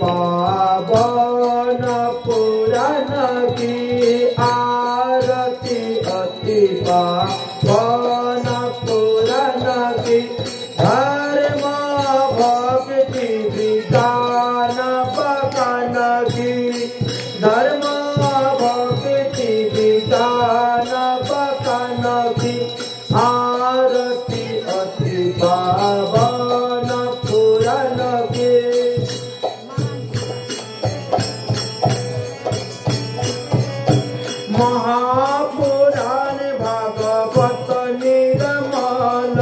पावन पुराण की आरती अति पावन पुराण की धर्म भक्ति विधान पकान की धर्म भक्ति विधान पकान की आरती अति पावन पुराण की महापुराण भागवत निर्मल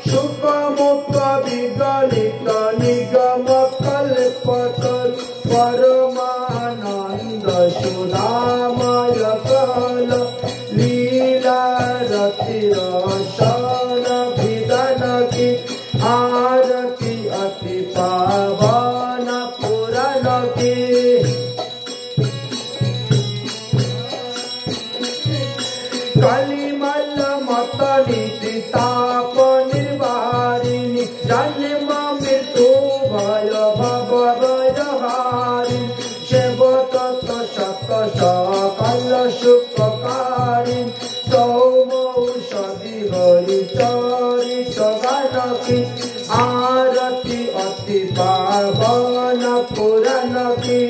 सुख मुख विगलित निगम कल्पतरु परमानंद सुधामय कल लीला रति रसन विधान की आरती अति पावन पुराण की कलिमल मत नीति ताप निर्वारिणी जन्म मृत्यु भय भव भयहारिणी शिव तत्व शत सकल सुखकारी सौमौषधि हरि चरित गान की आरती अति पावन पुराण की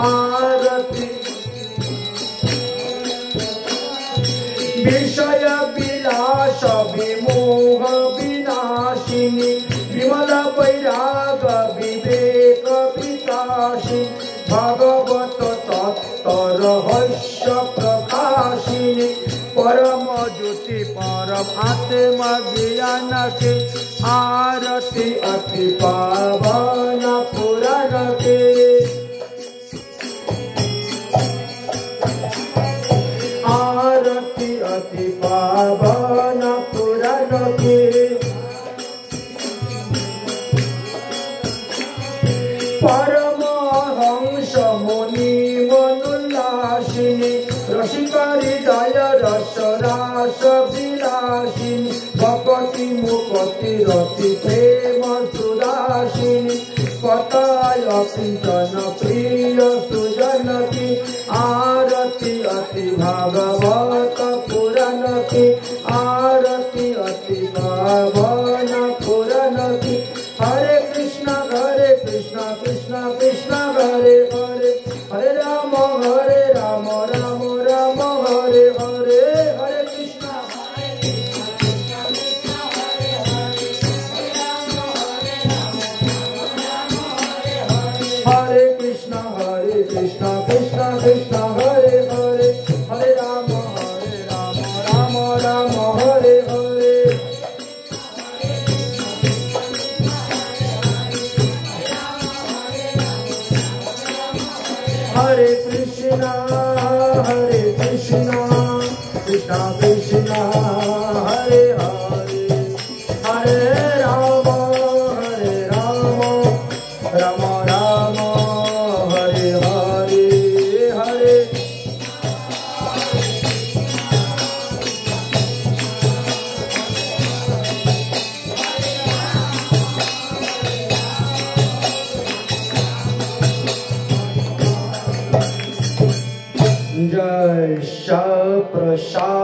आरती विषय विलास विमोह विनाशिनी विमल वैराग विवेक विकासिनी भगवत तत्व रहस्य प्रकाशिनी परम ज्योति परम आत्मा ज्ञान के आरती अति पावन पुराण के आरती अति पावन पुराण की परमहंस मुनि मनुल्लासिनी रसिकारी दय रस रास विलासिनी भक्ति मुक्ति रति प्रेम सुदासिनी कथाय पिंचन प्रिय सुजन की आरती अति भागवत पुराण की आरती अति पावन पुराण की हरे कृष्ण कृष्ण कृष्ण हरे हरे हरे राम राम राम हरे हरे हरे कृष्ण हरे कृष्ण कृष्ण कृष्ण हरे हरे हरे राम राम राम हरे हरे हरे कृष्ण कृष्ण कृष्ण हरे हरे हरे राम राम राम हरे हरे हरे जय प्रसाद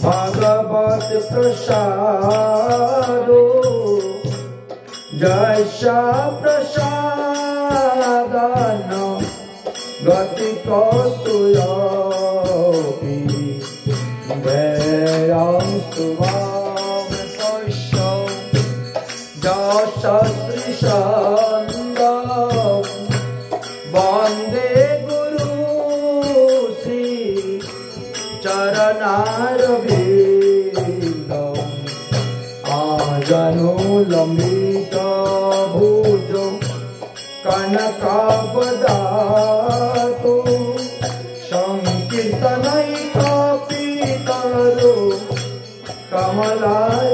भगवत प्रसाद जय प्रसाद गति कौतुयोपि व्ययं स्तुवाम पश्य दशत्रिशन्दं वन्दे गुरु श्री चरणारविन्दम् आजनुलम्बित भुजो कनकावदातु संकीर्तनैकपितरो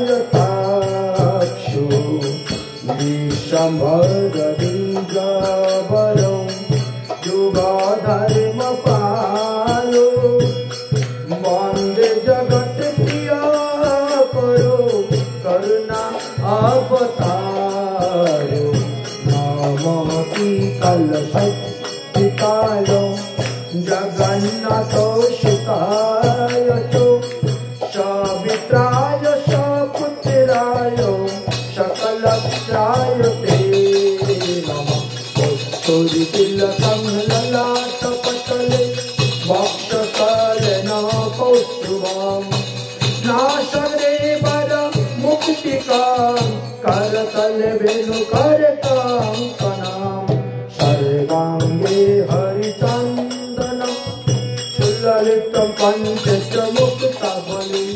कमलायताक्षु विश्वम्भरलिङ्गवरं युगधर्मपालो वन्दे जगत्प्रियकरो करुणा अवतार जगन्नाथ सुताय च सवित्राय सपुत्राय सकलत्राय ते नमः कस्तूरितिलकं ललाटपटले वक्षस्थलेन कौस्तुभं नासरे वर मुक्तिकां करतले वेणुकरकाङ्कणां सर्वाङ्गे हरिचन्दनं सुललितं पञ्चमुक्तावली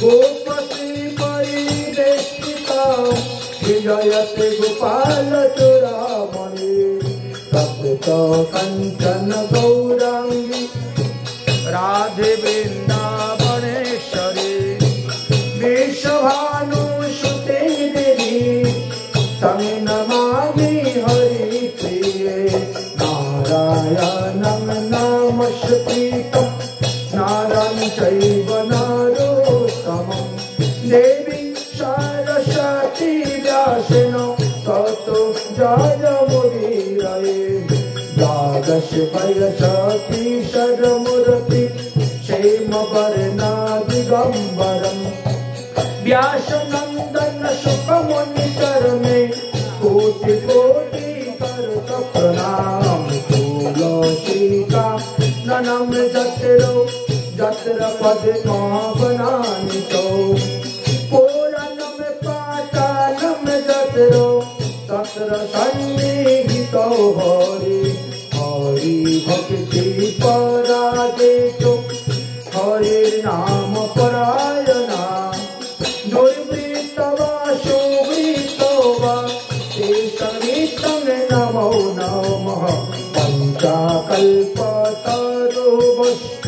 गोपश्री परिवेष्टितां विजयते गोपालचूडामणि तप्त कञ्चन गौराङ्गी राधे वृन्दावनेश्वरी विश्वभानुसुते देवी तं नमामि हरिप्रिये नारायणं नमस्कृतं नारं चैव नरोत्तमं देवी सरस्वती व्यासेन ततो जयमुदीरये द्वादश वयसति शरमूर्ति क्षेमवर्णा दिगम्बरम् व्यासनन्दन सुखमुनिचरणे कोटि कोटि करत प्रणाम तुलसीका ननम जत्रो जत्र पद्मवनानि चो पुराणम पाठानम जत्रो तत्र सन्निहितो हरि हरि भक्ति पराजेतो हरिर्नाम परायणा दुर्वृत्तवा सुवृत्तवा तेषां नमो नमः पञ्चाकल्पतरुभ्यश्च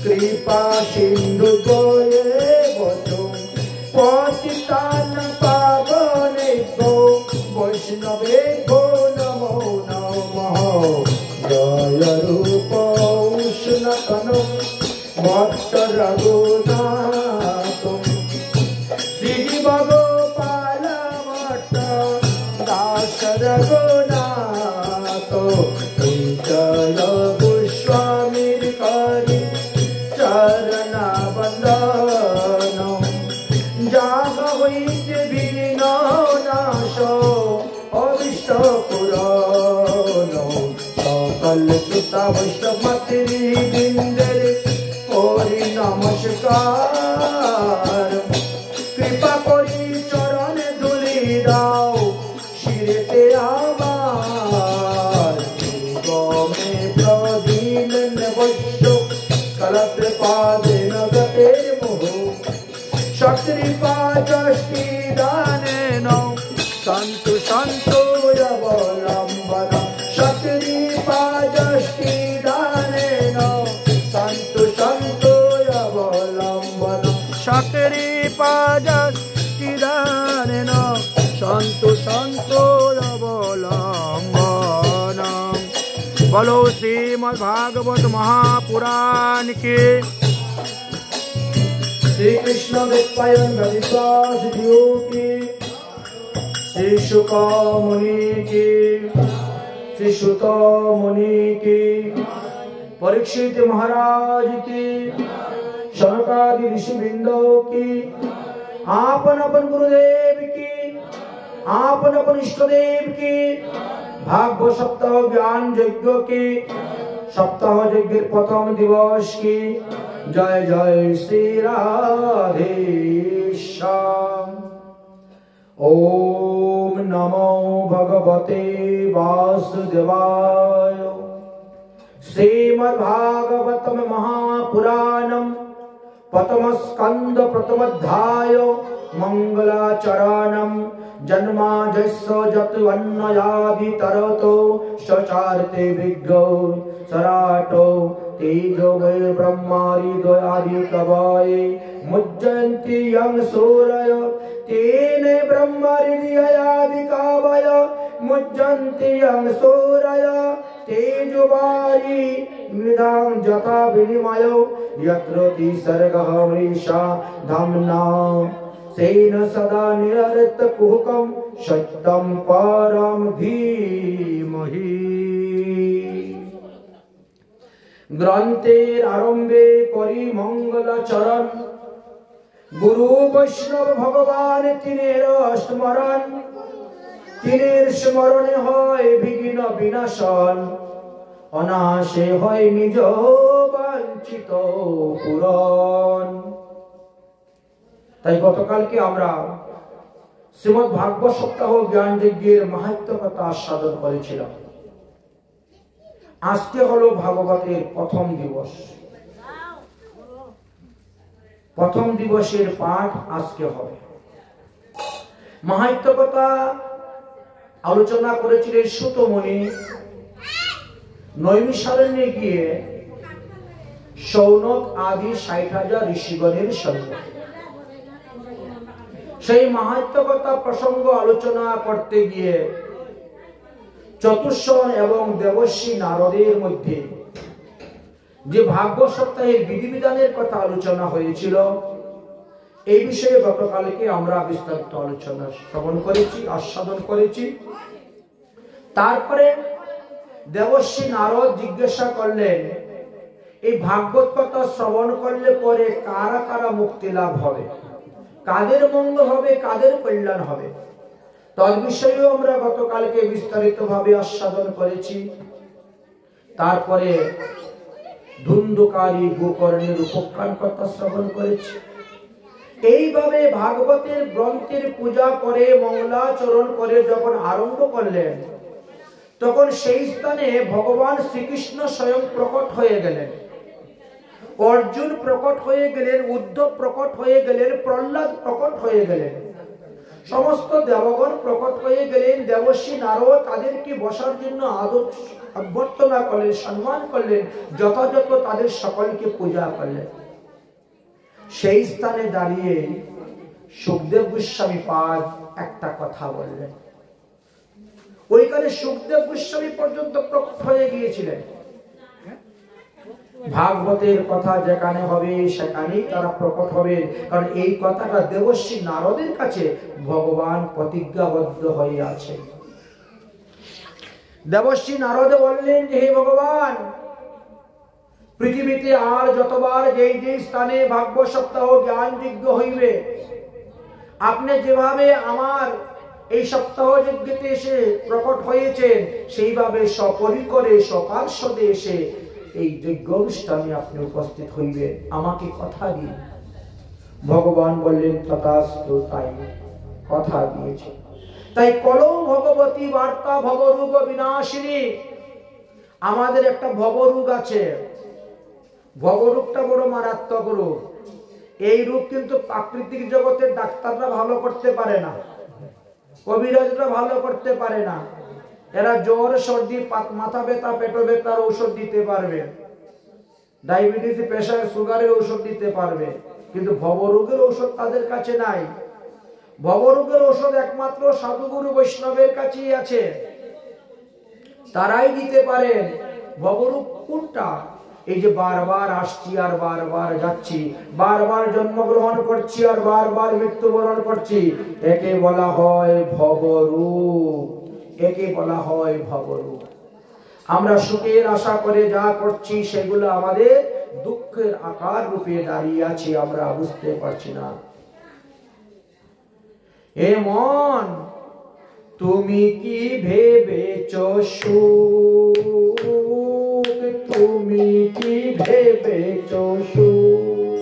कृपा सिन्धुभ्येव च पतितानां पावनेभ्यो वैष्णवेभ्यो नमो नमः जय रूप उष्णतनु भक्त रघुनाथ श्रीभगोपाल भट्ट दास रघुनाथ जय गोस्वामी करि चरणा वंदन जाग होइते विघ्न नाश अविष्ट पुराण सकल सुता वैष्णवमति बिंदरे हरि नमस्कार कृपा करी चरणे धूलि दाओ शिरेते आमार गमे प्रदीन वैश्य कलत्र पादेन गते मोह शक्तिपाचष्टि दानेन सन्तु सन्तु अवलम्बन शक्तिपाचष्टि दानेन सन्तु सन्तु अवलम्बन शक्तिपाचष्टि दानेन सन्तु सन्तु अवलम्बन। बोलो श्रीमद्भागवत महापुराण के श्री कृष्ण विद्वान रविदास जी की, श्री शुक मुनि की, श्री सुत मुनि की, परीक्षित महाराज की, शौनकादि ऋषिवृंदों की, आपन अपन गुरुदेव की, आपन अपन इष्टदेव की, भागवत सप्ताह ज्ञान यज्ञ की, सप्ताह यज्ञ प्रथम दिवस की जय जय श्री राधेश्याम। ओम नमो भगवते वासुदेवाय। श्रीमद्भागवतम महापुराणम प्रथम स्कंद प्रथमोध्याय मंगलाचरणम जन्माजस्य जतुन्नयाभितरतो सचारते विज्ञो सराटो तेजो वै ब्रह्मारि द्वयादि कवये मुज्जन्ति यं सूरय तेन ब्रह्महृदयादि कवय मुज्जन्ति यं सूरय तेजो वारि मृदां जथा विनिमयो यत्र तिसर्गः वृषा धाम्ना सेन सदा निरृतकुहकं सत्यं परं धीमहि। গ্রন্থের আরম্ভে করি মঙ্গল চরণ, গুরু বৈষ্ণব ভগবান তিনের স্মরণ, তিনের স্মরণে হয় বিঘ্ন বিনাশন, অনাশে হয় নিজ বাঞ্ছিত পূরণ। তাই গতকালকে আমরা শ্রীমদ্ ভাগবত সপ্তাহ জ্ঞান যজ্ঞের মাহাত্ম্য কথা আস্বাদন করেছিলাম। আজকে হলো ভাগবতের প্রথম দিবস। প্রথম দিবসের পাঠ আজকে হবে। মাহাত্ম্য কথা আলোচনা করেছিলেন সুত মুনি নৈমিষারণ্যে গিয়ে শৌনক আদি 60,000 ঋষিগণের সঙ্গে। সেই মাহাত্ম্য কথা প্রসঙ্গ আলোচনা করতে গিয়ে চতুষ্ষণ এবং দেবর্ষি নারদের মধ্যে যে ভাগবত সপ্তাহের বিধিবিধানের কথা আলোচনা হয়েছিল, এই বিষয়ে গতকালকে আমরা বিস্তারিত আলোচনা শ্রবণ করেছি, আস্বাদন করেছি। তারপরে দেবর্ষি নারদ জিজ্ঞাসা করলেন, এই ভাগবত কথা শ্রবণ করলে পরে কারা কারা মুক্তি লাভ হবে, কাদের মঙ্গল হবে, কাদের কল্যাণ হবে, তদ বিষয়েও আমরা গতকালকে বিস্তারিত ভাবে আস্বাদন করেছি। তারপরে ধুন্ধুকারী গোকর্ণের উপখ্যান কথা শ্রবণ করেছি। এইভাবে ভাগবতের গ্রন্থের পূজা করে মঙ্গলাচরণ করে যখন আরম্ভ করলেন, তখন সেই স্থানে ভগবান শ্রীকৃষ্ণ স্বয়ং প্রকট হয়ে গেলেন। অর্জুন প্রকট হয়ে গেলেন, উদ্ধব প্রকট হয়ে গেলেন, প্রহ্লাদ প্রকট হয়ে গেলেন, সমস্ত দেবগণ প্রকট হয়ে গেলেন। দেবর্ষি নারদ তাদেরকে বসার জন্য অভ্যর্থনা করলেন, সম্মান করলেন, যথাযথ তাদের সকলকে পূজা করলেন। সেই স্থানে দাঁড়িয়ে সুখদেব গোস্বামী পাদ একটা কথা বললেন। ওইখানে সুখদেব গোস্বামী পর্যন্ত প্রকট হয়ে গিয়েছিলেন। ভাগবতের কথা যেখানে হবে সেখানেই তারা প্রকট হবে, কারণ এই কথাটা দেবর্ষি নারদের কাছে ভগবান প্রতিজ্ঞাবদ্ধ হয়ে আছে। দেবর্ষি নারদ বললেন যে, হে ভগবান, পৃথিবীতে আর যতবার যেই যে স্থানে ভাগবত সপ্তাহ জ্ঞান যজ্ঞ হইবে, আপনি যেভাবে আমার এই সপ্তাহ যজ্ঞতে এসে প্রকট হয়েছেন, সেইভাবে সপরিকরে সপার্শ্বদে এসে এই যজ্ঞ অনুষ্ঠানে আপনি উপস্থিত হইবে, আমাকে কথা দিন। ভগবান বললেন, তথাস্তু, তাই কথা দিয়েছে। তাই কলৌ ভগবতী বার্তা ভবরোগ বিনাশিনী। আমাদের একটা ভবরোগ আছে, ভবরোগটা বড় মারাত্মক রোগ। এই রোগ কিন্তু প্রাকৃতিক জগতের ডাক্তাররা ভালো করতে পারে না, কবিরাজরা ভালো করতে পারে না। এরা জ্বর, সর্দি, মাথা ব্যথা, পেট ব্যথার ঔষধ দিতে পারবে, ডায়াবেটিস, প্রেসার, সুগারের ঔষধ দিতে পারবে, কিন্তু ভবরোগের ঔষধ তাদের কাছে নাই। ভবরোগের ঔষধ একমাত্র সাধুগুরু বৈষ্ণবের কাছেই আছে, তারাই দিতে পারেন। ভবরোগ কোনটা? এই যে বারবার আসছি আর বারবার যাচ্ছি, বারবার জন্মগ্রহণ করছি আর বারবার মৃত্যুবরণ করছি, একে বলা হয় ভবরোগ, একে বলা হয় ভবরোগ। আমরা সুখের আশা করে যা করছি সেগুলো আমাদের দুঃখের আকার রূপে দাঁড়িয়ে আছে, আমরা বুঝতে পারছি না। হে মন, তুমি কি ভেবেছো সুখ, তুমি কি ভেবেছো সুখ,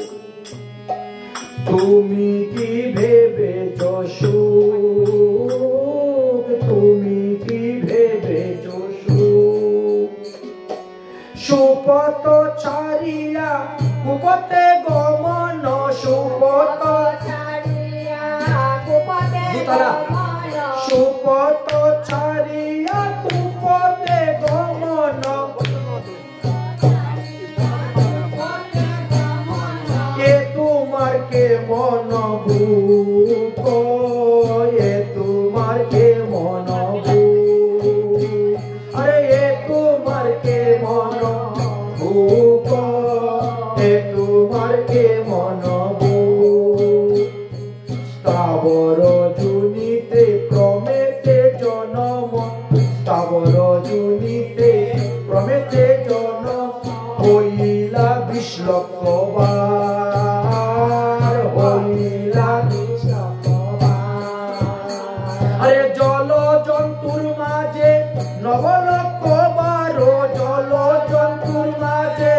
তুমি কি ভেবেছো সুখ, তুমি কি ভেবেছো সুখ। সুপথ ছাড়িয়া কুপথে গমন, সুপথ ছাড়িয়া কুপথে গমন, সুপথ ছাড়িয়া কুপথে গমন। এ তোমার কে মন ভূপ, এ তোমার কে মন ভূপ, আরে এ তোমার কে মন ভূপ, এ তোমার কে মন ভূপ। স্থাবর জুনিতে প্রমেতে জনম, স্থাবর জুনিতে প্রমেতে জনম, হইলা 20 লক্ষ বার, হইলা 20 লক্ষ বার। আরে জল জন্তুর মাঝে 9 লক্ষ বার, জল জন্তুর মাঝে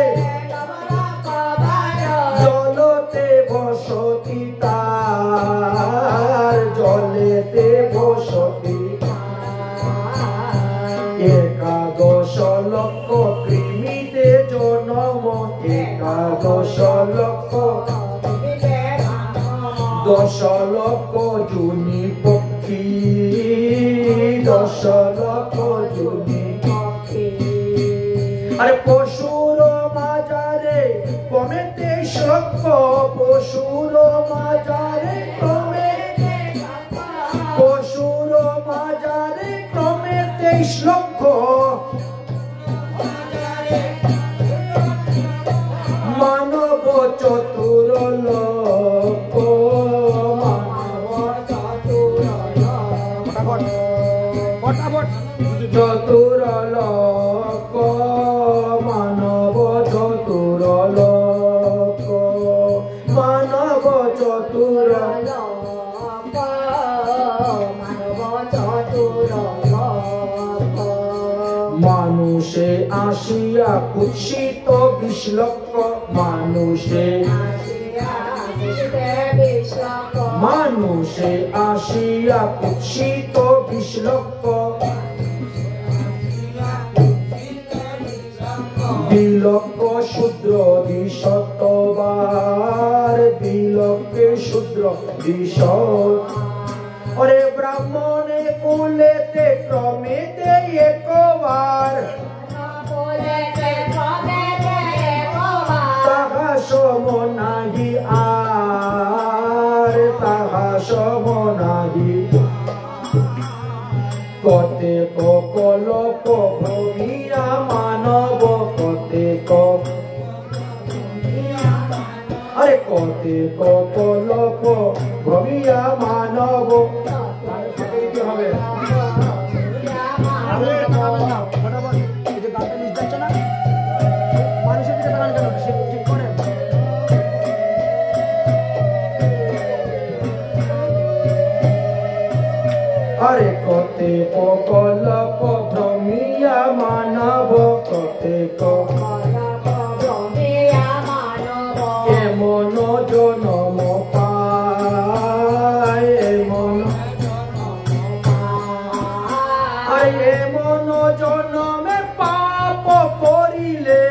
জলতে বসতি তার, জলেতে বসতি। 11 লক্ষ কৃমিতে জন্ম, 11 লক্ষ 10 লক্ষ জুনি পক্ষী, 10 লক্ষ জুনি পক্ষী। আরে পশুর মাজারে কমে 23 লক্ষ, পশুর মাজারে কমে, পশুর মাজারে কমে 23 লক্ষ। মানব চতুর লক্ষ, মানব চতুর চতুর লক্ষ, মানব চতুর লক্ষ, মানব চতুর লক্ষ, মানব চতুর লক্ষ। মানুষে আসিয়া কুৎসিত 20 লক্ষ, মানুষে মানুষে আসিয়া কুৎসিত 20 লক্ষ। 2 লক্ষ শূদ্র 200 বার, 2 লক্ষে শূদ্র 200। ওরে ব্রাহ্মণে কুলেতে ক্রমেতে 1 বার, তাহা সম নাহি আর, তাহা সম নাহি। কতেক কলপ ভবিয়া মানব, কতেক, আরে কতেক কলপ ভবিয়া মানব। হবে আরে কতেক কলপ ভ্রমিয়া মানব, কতেক এমন জনম পায়, এমন এমন জনমে পাপ করিলে,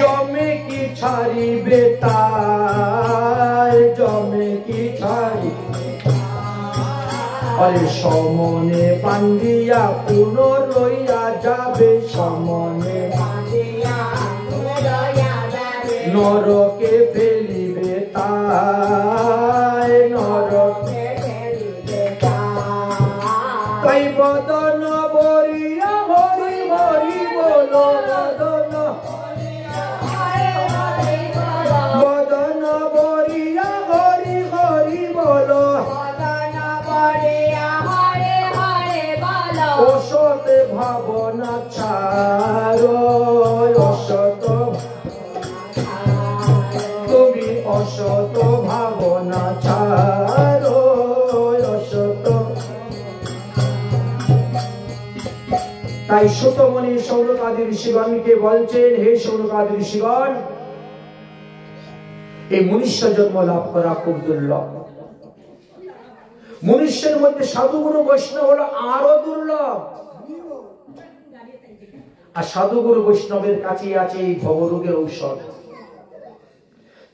জমে কি ছাড়িবে তাই, জমে কি ছাড়িবে। আরে সমনে বান্ধিয়া পুনরইয়া যাবে, সমনে নরকে ফেলিবে তাই, নরকে ফেলিবে তাই। বদন বরিয়া হরি হরি বলো, বদন বদন বরিয়া হরি হরি বলো, অসৎ ভাবনা ছাড়ো, অসৎ তুমি অসৎ ভাবনা ছাড়ো, অসৎ। তাই সুতমণি সৌনকাদি ঋষিগণকে বলছেন, হে সৌনকাদি ঋষিগণ, এই মনুষ্য জন্ম লাভ করা খুব দুর্লভ। মনুষ্যের মধ্যে সাধুগুরু বৈষ্ণব হলো আরো দুর্লভ। আর সাধুগুরু বৈষ্ণবের কাছে আছে এই ভবরোগের ঔষধ।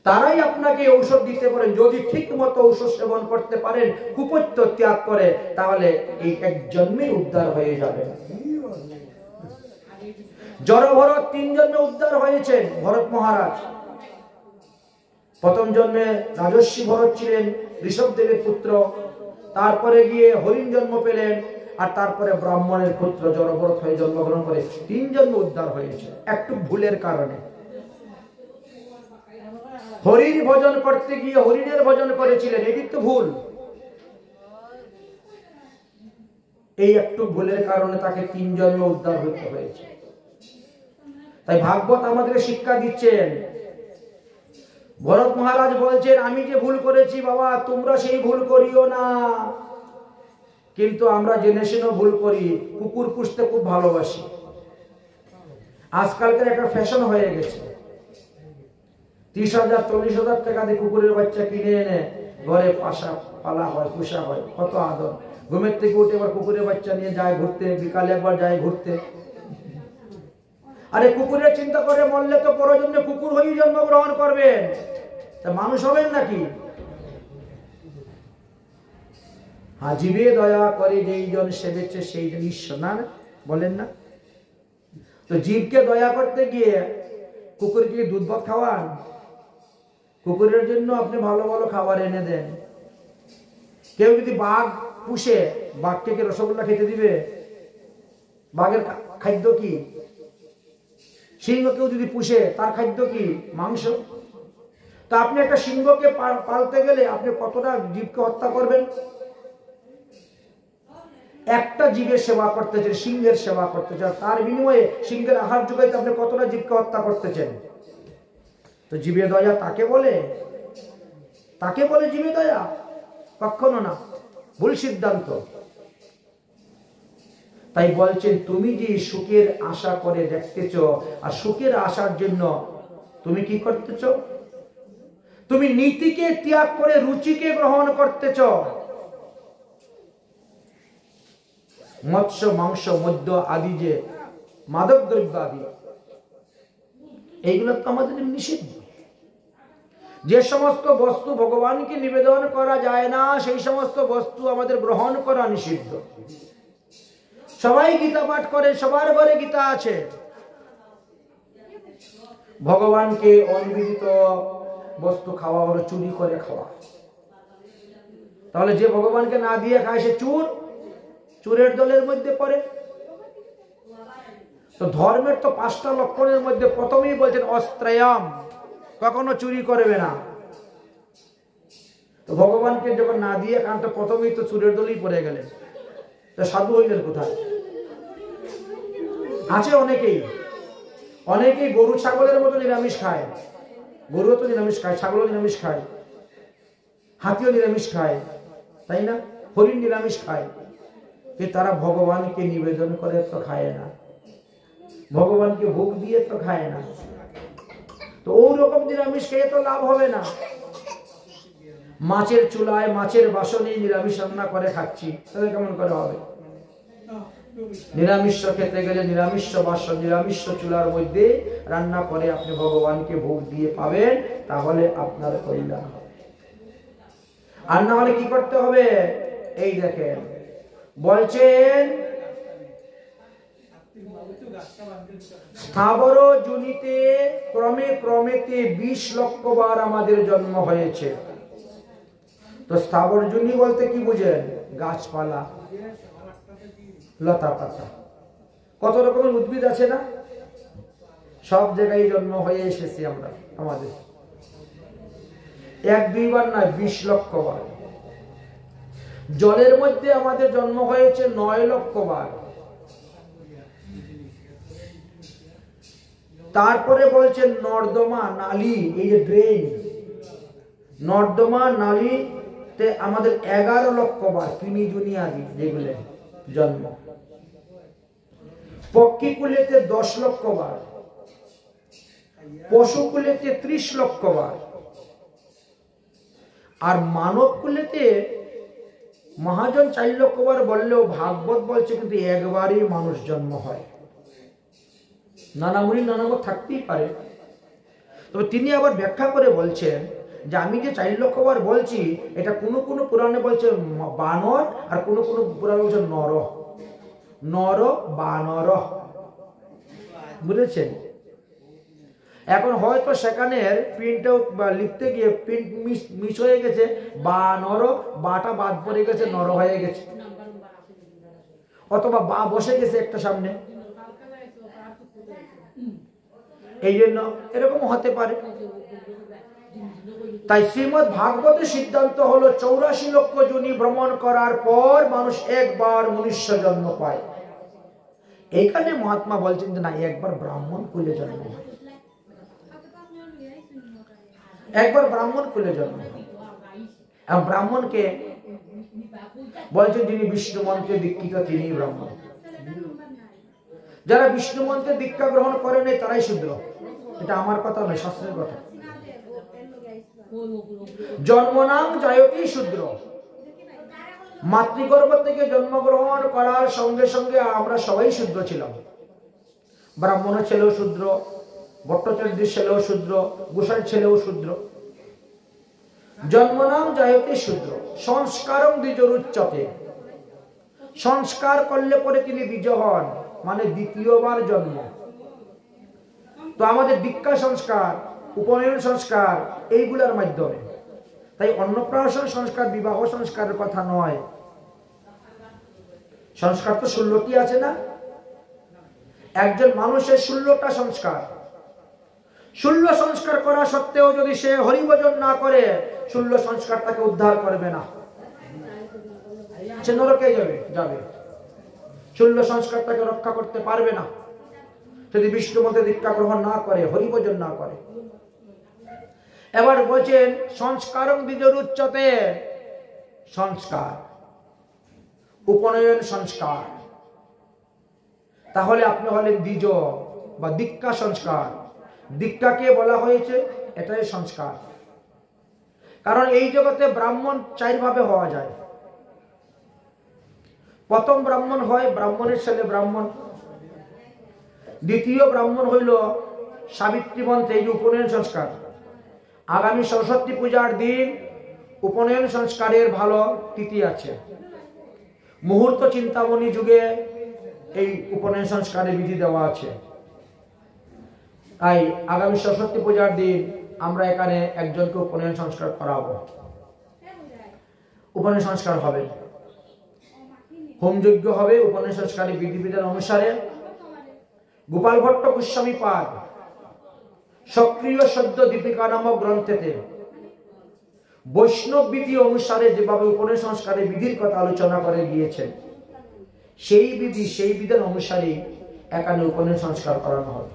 তারাই আপনাকে ঔষধ দিতে পারেন। যদি ঠিক মতো ঔষধ সেবন করতে পারেন, কুপত্য ত্যাগ করে, তাহলে এই এক জন্মে উদ্ধার হয়ে যাবে। জড়ভরত 3 জন্মে উদ্ধার হয়েছেন ভরত মহারাজ। প্রথম জন্মে রাজস্বী ভরত ছিলেন, ঋষভদেবের পুত্র। তারপরে গিয়ে হরিণ জন্ম পেলেন, আর তারপরে ব্রাহ্মণের পুত্র জড়ভরত হয়ে জন্মগ্রহণ করে 3 জন্ম উদ্ধার হয়েছে একটু ভুলের কারণে। হরির ভজন করতে গিয়ে হরিণের ভজন করেছিলেন, এটি তো ভুল। এই একটু ভুলের কারণে তাকে 3 জন্মে উদ্ধার হতে হয়েছে। তাই ভাগবত আমাদের শিক্ষা দিচ্ছেন। ভরত মহারাজ বলছেন, আমি যে ভুল করেছি বাবা, তোমরা সেই ভুল করিও না। কিন্তু আমরা জেনে শুনেও ভুল করি। কুকুর পুষতে খুব ভালোবাসি। আজকালকার একটা ফ্যাশন হয়ে গেছে। 30,000 40,000 টাকা দিয়ে কুকুরের বাচ্চা কিনে এনে ঘরে পালা হয়, পোষা হয়, কত আদর। ঘুমের থেকে উঠে এবার কুকুরের বাচ্চা নিয়ে যায় ঘুরতে, বিকালে একবার যায় ঘুরতে। আরে কুকুরের চিন্তা করে মরলে তো পরজন্মে কুকুর হয়েই জন্মগ্রহণ করবেন, তা মানুষ হবেন নাকি? হ্যাঁ, জীবে দয়া করে যেই জন সেবেছে সেই জন ঈশ্বর, না বলেন না? তো জীবকে দয়া করতে গিয়ে কুকুরকে দুধ ভাত খাওয়ান? কুকুরের জন্য আপনি ভালো ভালো খাবার এনে দেন। কেউ যদি বাঘ পুষে, বাঘকে কি রসগোল্লা খেতে দিবে? বাঘের খাদ্য কি? সিংহ কেউ যদি পুষে, তার খাদ্য কি? মাংস। তা আপনি একটা সিংহকে পালতে গেলে আপনি কতটা জীবকে হত্যা করবেন? একটা জীবের সেবা করতেছেন, সিংহের সেবা করতেছেন, তার বিনিময়ে সিংহের আহার যোগাইতে আপনি কতটা জীবকে হত্যা করতেছেন? তো জীবে দয়া তাকে বলে? তাকে বলে জীবে দয়া? কখনো না, ভুল সিদ্ধান্ত। তাই বলছেন, তুমি যে সুখের আশা করে দেখতেছ, আর সুখের আশার জন্য তুমি কি করতেছ? তুমি নীতিকে ত্যাগ করে রুচিকে গ্রহণ করতেছ। মৎস্য, মাংস, মদ্য আদি যে মাদক দ্রব্য আদি, এইগুলো তো আমাদের নিষিদ্ধ। যে সমস্ত বস্তু ভগবানকে নিবেদন করা যায় না, সেই সমস্ত বস্তু আমাদের গ্রহণ করা নিষিদ্ধ। সবাই গীতা পাঠ করে, সবার ঘরে গীতা আছে। ভগবানকে অনিবেদিত বস্তু খাওয়া হলো চুরি করে খাওয়া। তাহলে যে ভগবানকে না দিয়ে খায় সে চোরের দলের মধ্যে পড়ে। তো ধর্মের তো 5টা লক্ষণের মধ্যে প্রথমেই বলছেন অস্ত্রয়াম, কখনো চুরি করবে না। তো ভগবানকে যখন না দিয়ে খান, তো প্রথমেই তো চোরের দলেই পড়ে গেলেন। তো সাধু হইলেন কোথায়? আছে অনেকেই গরু ছাগলের মতো নিরামিষ খায়। গরুও তো নিরামিষ খায়, ছাগলও নিরামিষ খায়, হাতিও নিরামিষ খায়, তাই না? হরিণ নিরামিষ খায়। কিন্তু তারা ভগবানকে নিবেদন করে তো খায় না, ভগবানকে ভোগ দিয়ে তো খায় না। তো ওই রকম নিরামিষ খেয়ে তো লাভ হবে না। মাছের চুলায়, মাছের বাসনে নিরামিষ রান্না করে খাচ্ছি, তাহলে কেমন করে হবে? নিরামিষ খেতে গেলে নিরামিষ বাসন, নিরামিষ চুলার মধ্যে রান্না করে আপনি ভগবানকে ভোগ দিয়ে পাবেন, তাহলে আপনার কল্যাণ হবে। আর না হলে কি করতে হবে? এই দেখেন বলছেন, স্থাবর জনিতে ক্রমে ক্রমেতে 20 লক্ষ বার আমাদের জন্ম হয়েছে। তো স্থাবর জনি বলতে কি বুঝেন? গাছপালা, লতা পাতা, কত রকমের উদ্ভিদ আছে না? সব জায়গায় জন্ম হয়ে এসেছি আমরা। আমাদের 1-2 বার নয়, 20 লক্ষ বার। জলের মধ্যে আমাদের জন্ম হয়েছে 9 লক্ষ বার। তারপরে বলছেন নর্দমা, নালী, এই যে ড্রেন, নর্দমা নালীতে আমাদের 11 লক্ষ বার, কৃমি দুনিয়াদি যেগুলো জন্ম। পক্ষীকুলেতে 10 লক্ষ বার, পশুকুলেতে 30 লক্ষ বার, আর মানব কুলেতে মহাজন 4 লক্ষ বার বললেও ভাগবত বলছে কিন্তু একবারই মানুষ জন্ম হয়। নানা মুনি নানা মত থাকতেই পারে, তবে তিনি আবার ব্যাখ্যা করে বলছেন যে আমি যে 4 লক্ষ বার বলছি, এটা কোনো কোনো পুরাণে বলছে বানর, আর কোনো কোনো পুরাণে বলছে নর, নর বানর, বুঝেছেন? এখন হয়তো সেখানের প্রিন্টও লিখতে গিয়ে প্রিন্ট মিস হয়ে গেছে, বানর, বাটা বাদ পড়ে গেছে, নর হয়ে গেছে, অথবা বা বসে গেছে একটা সামনে, এই জন্য এরকম হতে পারে। তাই শ্রীমদ্ ভাগবতের সিদ্ধান্ত হলো 84 লক্ষ যোনি ভ্রমণ করার পর মানুষ একবার মনুষ্য জন্ম পায়। এইখানে মহাত্মা বলছেন যে না, একবার ব্রাহ্মণ কুলে জন্ম হয়, একবার ব্রাহ্মণ কুলে জন্ম হয়। এবং ব্রাহ্মণকে বলছেন যিনি বিষ্ণু মন্ত্রে দীক্ষিত তিনি ব্রাহ্মণ। যারা বিষ্ণু মন্ত্রে দীক্ষা গ্রহণ করে নেই তারাই শূদ্র। এটা আমার কথা নয়, শাস্ত্রের কথা। জন্মনাং জায়তি শূদ্র। মাতৃগর্ভ থেকে জন্মগ্রহণ করার সঙ্গে সঙ্গে আমরা সবাই শূদ্র ছিলাম। ব্রাহ্মণের ছেলেও শূদ্র, ভট্টাচার্যের ছেলেও শূদ্র, গোসাইয়ের ছেলেও শূদ্র। জন্মনাং জায়তি শূদ্র সংস্কারং দ্বিজরুচ্যতে। সংস্কার করলে পরে তিনি দ্বিজ হন, মানে দ্বিতীয়বার জন্ম। তো আমাদের দীক্ষা সংস্কার, উপনয়ন সংস্কার এইগুলোর মাধ্যমে। তাই অন্নপ্রাশন সংস্কার, বিবাহ সংস্কারের কথা নয়। সংস্কার তো 16টি আছে না? একজন মানুষের 16টা সংস্কার। 16 সংস্কার করা সত্ত্বেও যদি সে হরিভজন না করে, 16 সংস্কার তাকে উদ্ধার করবে না, সে নরকে যাবে। 16 সংস্কার তাকে রক্ষা করতে পারবে না যদি বিষ্ণু মন্ত্রে দীক্ষা গ্রহণ না করে, হরিভজন না করে। এবার বলছেন সংস্কারং দ্বিজরুচ্যতে, সংস্কার, উপনয়ন সংস্কার। তাহলে আপনি হলেন দ্বিজ বা দীক্ষা সংস্কার। দীক্ষাকে বলা হয়েছে এটাই সংস্কার। কারণ এই জগতে ব্রাহ্মণ 4 ভাবে হওয়া যায়। প্রথম ব্রাহ্মণ হয় ব্রাহ্মণের ছেলে ব্রাহ্মণ। দ্বিতীয় ব্রাহ্মণ হইল সাবিত্রী মন্ত্রে, এই যে উপনয়ন সংস্কার। আগামী সরস্বতী পূজার দিন উপনয়ন সংস্কারের ভালো তিথি আছে। মুহূর্ত চিন্তামণি যুগে এই উপনয়ন সংস্কারের বিধি দেওয়া আছে। তাই আগামী সরস্বতী পূজার দিন আমরা এখানে একজনকে উপনয়ন সংস্কার করাবো। উপনয়ন সংস্কার হবে, হোমযজ্ঞ হবে উপনয়ন সংস্কারের বিধিবিধান অনুসারে। গোপাল ভট্ট গোস্বামী পাদ সক্রিয় সদ্য দীপিকা নামক গ্রন্থেতে বৈষ্ণব বিধি অনুসারে যেভাবে উপনয়ন সংস্কারের বিধির কথা আলোচনা করে গিয়েছেন, সেই বিধি, সেই বিধান অনুসারে এখানে উপনয়ন সংস্কার করানো হবে।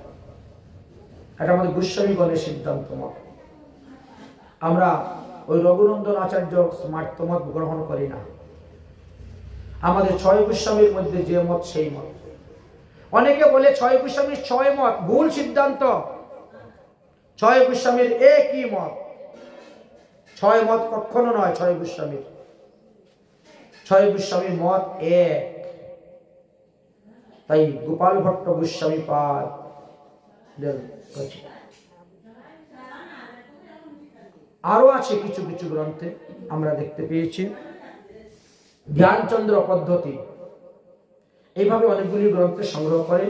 এটা আমাদের গোস্বামীগণের সিদ্ধান্ত মত। আমরা ওই রঘুনন্দন আচার্য স্মার্তমত গ্রহণ করি না। আমাদের 6 গোস্বামীর মধ্যে যে মত সেই মত। অনেকে বলে 6 গোস্বামীর 6 মত, ভুল সিদ্ধান্ত। 6 গোস্বামীর একই মত। 6 মত কখনো নয় 6 গোস্বামীর। 6 গোস্বামীর মত এক। তাই গোপাল ভট্ট গোস্বামী পাদ আরো আছে কিছু কিছু গ্রন্থে আমরা দেখতে পেয়েছি। ধ্যানচন্দ্র পদ্ধতি, এইভাবে অনেকগুলি গ্রন্থে সংগ্রহ করে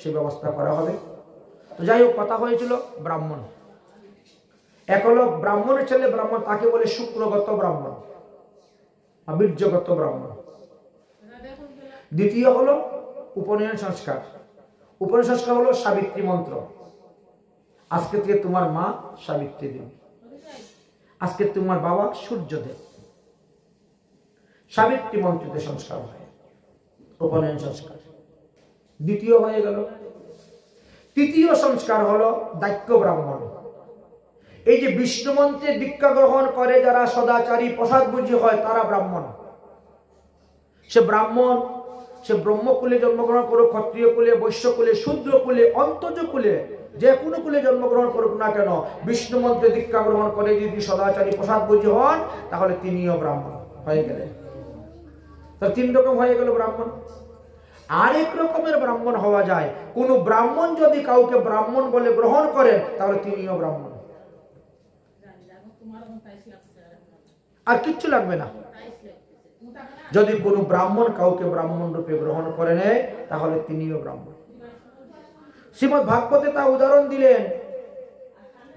সে ব্যবস্থা করা হবে। তো যাই হোক, কথা হয়েছিল ব্রাহ্মণ। এক হলো ব্রাহ্মণের ছেলে ব্রাহ্মণ, তাকে বলে শুক্রগত ব্রাহ্মণ, বীর্যগত ব্রাহ্মণ। দ্বিতীয় হলো উপনয়ন সংস্কার। উপনয়ন সংস্কার হলো সাবিত্রী মন্ত্র। আজকে থেকে তোমার মা সাবিত্রী দেবী, আজকে তোমার বাবা সূর্যদেব। সাবিত্রী মন্ত্রতে সংস্কার হয়, উপনয়ন সংস্কার। দ্বিতীয় হয়ে গেল। তৃতীয় সংস্কার হলো দাক্য ব্রাহ্মণ। এই যে বিষ্ণু মন্ত্রে দীক্ষা গ্রহণ করে যারা সদাচারী প্রসাদভোজী হয় তারা ব্রাহ্মণ। সে ব্রাহ্মণ, সে ব্রহ্মকুলে জন্মগ্রহণ করুক, ক্ষত্রিয় কুলে, বৈশ্য কুলে, শূদ্র কুলে, অন্তজ কুলে, যে কোনো কুলে জন্মগ্রহণ করুক না কেন, বিষ্ণু মন্ত্রে দীক্ষা গ্রহণ করে যদি সদাচারী প্রসাদভোজী হন তাহলে তিনিও ব্রাহ্মণ হয়ে গেলেন। তার 3 রকম হয়ে গেল ব্রাহ্মণ। আরেক রকমের ব্রাহ্মণ হওয়া যায়, কোন ব্রাহ্মণ যদি কাউকে ব্রাহ্মণ বলে গ্রহণ করেন তাহলে তিনিও ব্রাহ্মণ, আর কিচ্ছু লাগবে না। যদি কোনো ব্রাহ্মণ কাউকে ব্রাহ্মণ রূপে গ্রহণ করে নেয় তাহলে তিনিও ব্রাহ্মণ। শ্রীমদ্ ভাগবতে তা উদাহরণ দিলেন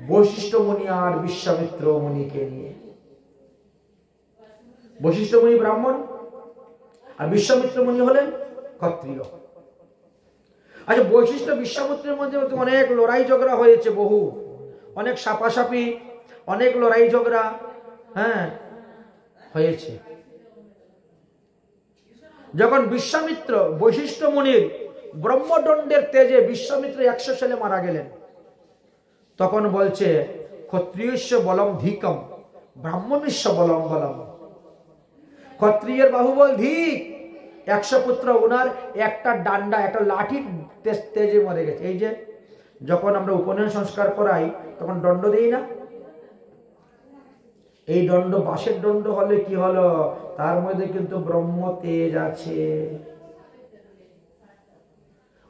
বৈশিষ্ট্য মুনি আর বিশ্বামিত্র মুনিকে নিয়ে। বৈশিষ্ট্য মুনি ব্রাহ্মণ আর বিশ্বামিত্র মুনি হলেন ক্ষত্রিয়। আচ্ছা, বৈশিষ্ট্য বিশ্বামিত্রের মধ্যে অনেক লড়াই ঝগড়া হয়েছে, বহু, অনেক সাপাসাপি, অনেক লড়াই ঝগড়া হয়েছে। যখন বিশ্বামিত্র বৈশিষ্ট্য মুনির ব্রহ্মদণ্ডের তেজে বিশ্বামিত্র 100 সালে মারা গেলেন, তখন বলছে ক্ষত্রিয়স্য বলম ধিকম ব্রাহ্মণস্য বলম বলম। ক্ষত্রিয়ের বাহুবল ধিক, 100 পুত্র ওনার একটা ডান্ডা একটা লাঠির তেজে মরে গেছে। এই যে যখন আমরা উপনয়ন সংস্কার করাই তখন দণ্ড দেই না, এই দণ্ড বাঁশের দণ্ড হলে কি হলো, তার মধ্যে কিন্তু ব্রহ্ম তেজ আছে।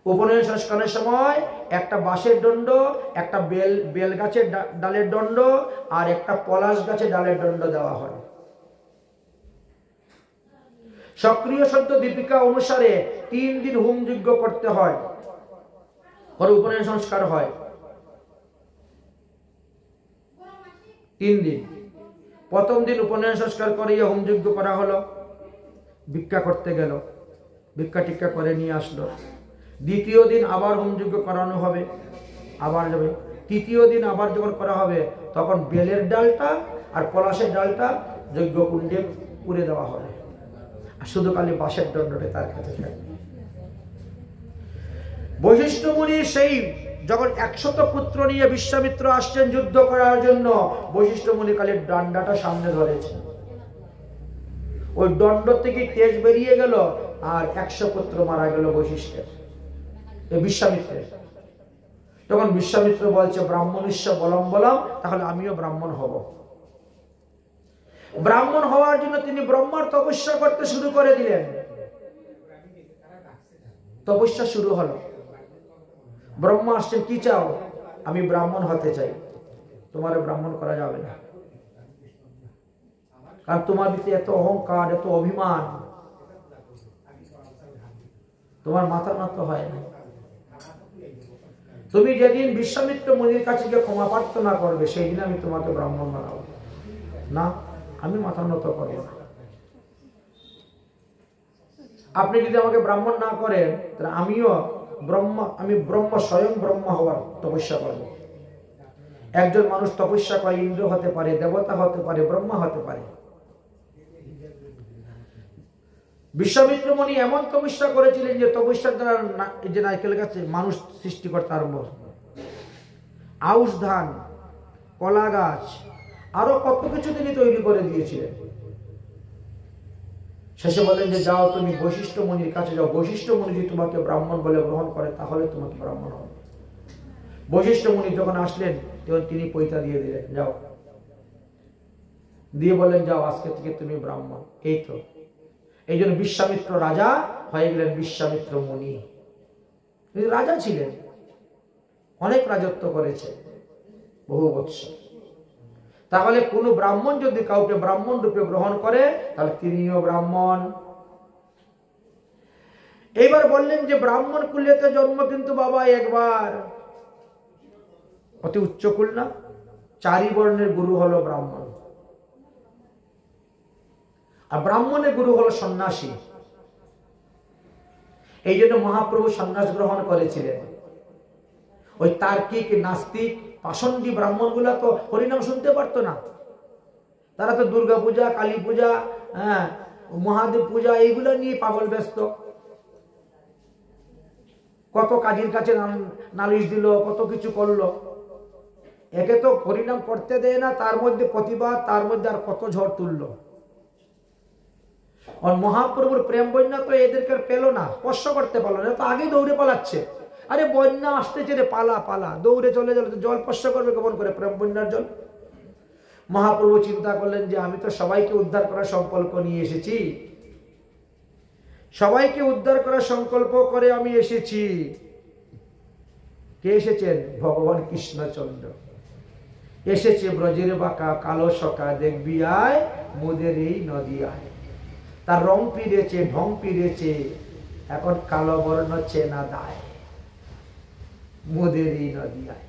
উপনয়ন সংস্কারের সময় একটা বাঁশের দণ্ড, একটা বেল গাছের ডালের দণ্ড আর একটা পলাশ গাছের ডালের দণ্ড দেওয়া হয়। সক্রিয় শব্দ দীপিকা অনুসারে 3 দিন হোমযজ্ঞ করতে হয়, পরে উপনয়ন সংস্কার হয় 3 দিন। প্রথম দিন উপনয়ন সংস্কার করে হোমযজ্ঞ করা হলো, ভিক্ষা করতে গেল, ভিক্ষা টিক্ষা করে নিয়ে আসলো। দ্বিতীয় দিন আবার হোমযজ্ঞ করানো হবে, আবার যাবে। তৃতীয় দিন আবার যখন করা হবে তখন বেলের ডালটা আর পলাশের ডালটা যজ্ঞ কুণ্ডে পুড়ে দেওয়া হবে, আর শুধু খালি বাঁশের দণ্ডটা তার কাছে থাকবে। বৈশিষ্ট্য মুনি সেই যখন 100 পুত্র নিয়ে বিশ্বামিত্র আসছেন যুদ্ধ করার জন্য, বৈশিষ্ট্য মুনি খালি ডান্ডাটা সামনে ধরেছে, ওই দণ্ড থেকে তেজ বেরিয়ে গেল আর 100 পুত্র মারা গেল বৈশিষ্ট্যের, বিশ্বামিত্রের। তখন বিশ্বামিত্র বলছে ব্রাহ্মণস্য বলম বলম, তাহলে আমিও ব্রাহ্মণ হব। ব্রাহ্মণ হওয়ার জন্য তিনি ব্রহ্মার তপস্যা করতে শুরু করে দিলেন। তপস্যা শুরু হলো, ব্রহ্মা আসছেন, কি চাও? আমি ব্রাহ্মণ হতে চাই। তোমার ব্রাহ্মণ করা যাবে না, কারণ তোমার ভিতরে এত অহংকার, এত অভিমান, তোমার মাথা নত হয় না। তুমি যেদিন বিশ্বামিত্র মুনির কাছে গিয়ে ক্ষমা প্রার্থনা করবে, সেই দিন আমি তোমাকে ব্রাহ্মণ বানাবো না, আমি মাথা নত করব না। আপনি যদি আমাকে ব্রাহ্মণ না করেন তাহলে আমি ব্রহ্ম স্বয়ং ব্রহ্ম হওয়ার তপস্যা করব। একজন মানুষ তপস্যা করে ইন্দ্র হতে পারে, দেবতা হতে পারে, ব্রহ্মা হতে পারে। বিশ্বামিত্র মুনি এমন তপস্যা করেছিলেন যে তপস্যার দ্বারা যে নারকেল গাছে মানুষ সৃষ্টি করতে আরম্ভ, আউশ ধান, কলা গাছ, আরো কত কিছু তিনি তৈরি করে দিয়েছিলেন। শেষে বলেন যে যাও তুমি বৈশিষ্ট্য মুনির কাছে যাও, বৈশিষ্ট্য মুনি যদি তোমাকে ব্রাহ্মণ বলে গ্রহণ করে তাহলে তোমাকে ব্রাহ্মণ হবে। বৈশিষ্ট্য মুনি যখন আসলেন তখন তিনি পৈতা দিয়ে দিলেন, যাও, দিয়ে বলেন যাও আজকে থেকে তুমি ব্রাহ্মণ। এই তো এই জন্য বিশ্বামিত্র রাজা হয়ে গেলেন বিশ্বামিত্র মুনি। তিনি রাজা ছিলেন, অনেক রাজত্ব করেছে বহু বৎসর। তাহলে কোন ব্রাহ্মণ যদি কাউকে ব্রাহ্মণ রূপে গ্রহণ করে তাহলে তিনিও ব্রাহ্মণ। এবার বললেন যে ব্রাহ্মণ কুলেতে জন্ম কিন্তু বাবা একবার, অতি উচ্চ কুল না, 4 বর্ণের গুরু হলো ব্রাহ্মণ, আর ব্রাহ্মণের গুরু হলো সন্ন্যাসী। এই জন্য মহাপ্রভু সন্ন্যাস গ্রহণ করেছিলেন। ওই তার্কিক, নাস্তিক, পাষণ্ডী ব্রাহ্মণ গুলা তো হরিনাম শুনতে পারতো না, তারা তো দুর্গা পূজা, কালী পূজা, মহাদেব পূজা এইগুলো নিয়ে পাগল ব্যস্ত। কত কাজীর কাছে নালিশ দিল, কত কিছু করলো, একে তো হরিনাম করতে দেয় না, তার মধ্যে প্রতিবাদ, তার মধ্যে আর কত ঝড় তুললো। আর মহাপ্রভুর প্রেম বন্যা তো এদেরকে পেল না, স্পর্শ করতে পারলো না, তো আগে দৌড়ে পালাচ্ছে। আরে বন্যা আসতেছে রে, পালা পালা, দৌড়ে চলে গেল, জল স্পর্শ করবে কেমন করে, প্রেম বন্যার জল। মহাপ্রভু চিন্তা করলেন যে আমি তো সবাইকে উদ্ধার করার সংকল্প নিয়ে এসেছি, সবাইকে উদ্ধার করার সংকল্প করে আমি এসেছি। কে এসেছেন? ভগবান কৃষ্ণচন্দ্র এসেছে। ব্রজের বাঁকা কালো সকা দেখবি আয়, মোদের এই নদী আয়। তার রং পিড়েছে, ঢং পিড়েছে, এখন কালো বর্ণ চেনা দায়, মোদের এই নদী আয়।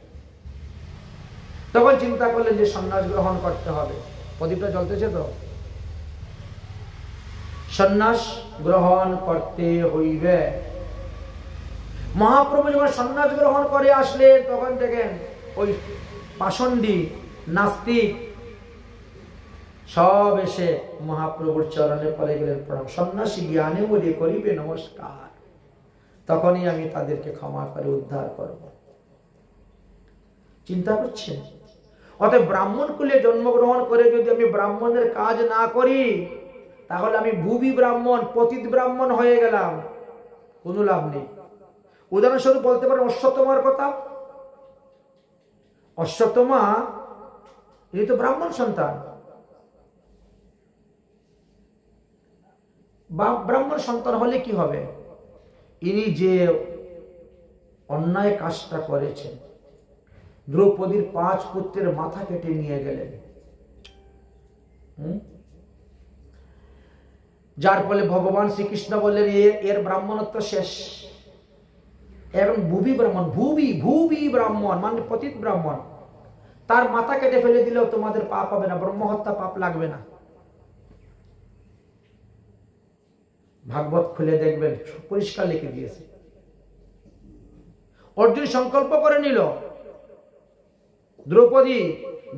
তখন চিন্তা করলেন যে সন্ন্যাস গ্রহণ করতে হবে। প্রদীপটা জ্বলতেছে তো? সন্ন্যাস গ্রহণ করতে হইবে। মহাপ্রভু যখন সন্ন্যাস গ্রহণ করে আসলেন তখন দেখেন ওই পাষণ্ডী, নাস্তিক, সব এসে মহাপ্রভুর চরণে পড়ে গেলেন, প্রণাম। সন্ন্যাসী জ্ঞানে বলে করিবে নমস্কার, তখনই আমি তাদেরকে ক্ষমা করে উদ্ধার করব। চিন্তা করছেন? অতএব ব্রাহ্মণ কুলে জন্মগ্রহণ করে যদি আমি ব্রাহ্মণের কাজ না করি, তাহলে আমি ভূবি ব্রাহ্মণ, পতিত ব্রাহ্মণ হয়ে গেলাম, কোনো লাভ নেই। উদাহরণস্বরূপ বলতে পারেন অশ্বত্থমার কথা। অশ্বত্থমা ইনি তো ব্রাহ্মণ সন্তান। ব্রাহ্মণ সন্তান হলে কি হবে? ইনি যে অন্যায় কাজটা করেছেন, দ্রৌপদীর 5 পুত্রের মাথা কেটে নিয়ে গেলেন, যার ফলে ভগবান শ্রীকৃষ্ণ বললেন এর ব্রাহ্মণত্ব শেষ। এবং ভূবি ব্রাহ্মণ, ভূবি ব্রাহ্মণ মানে পতিত ব্রাহ্মণ, তার মাথা কেটে ফেলে দিলেও তোমাদের পাপ হবে না, ব্রহ্মহত্যা পাপ লাগবে না। ভাগবত খুলে দেখবেন, পরিষ্কার লিখে দিয়েছে। অর্জুন সংকল্প করে নিল, দ্রৌপদী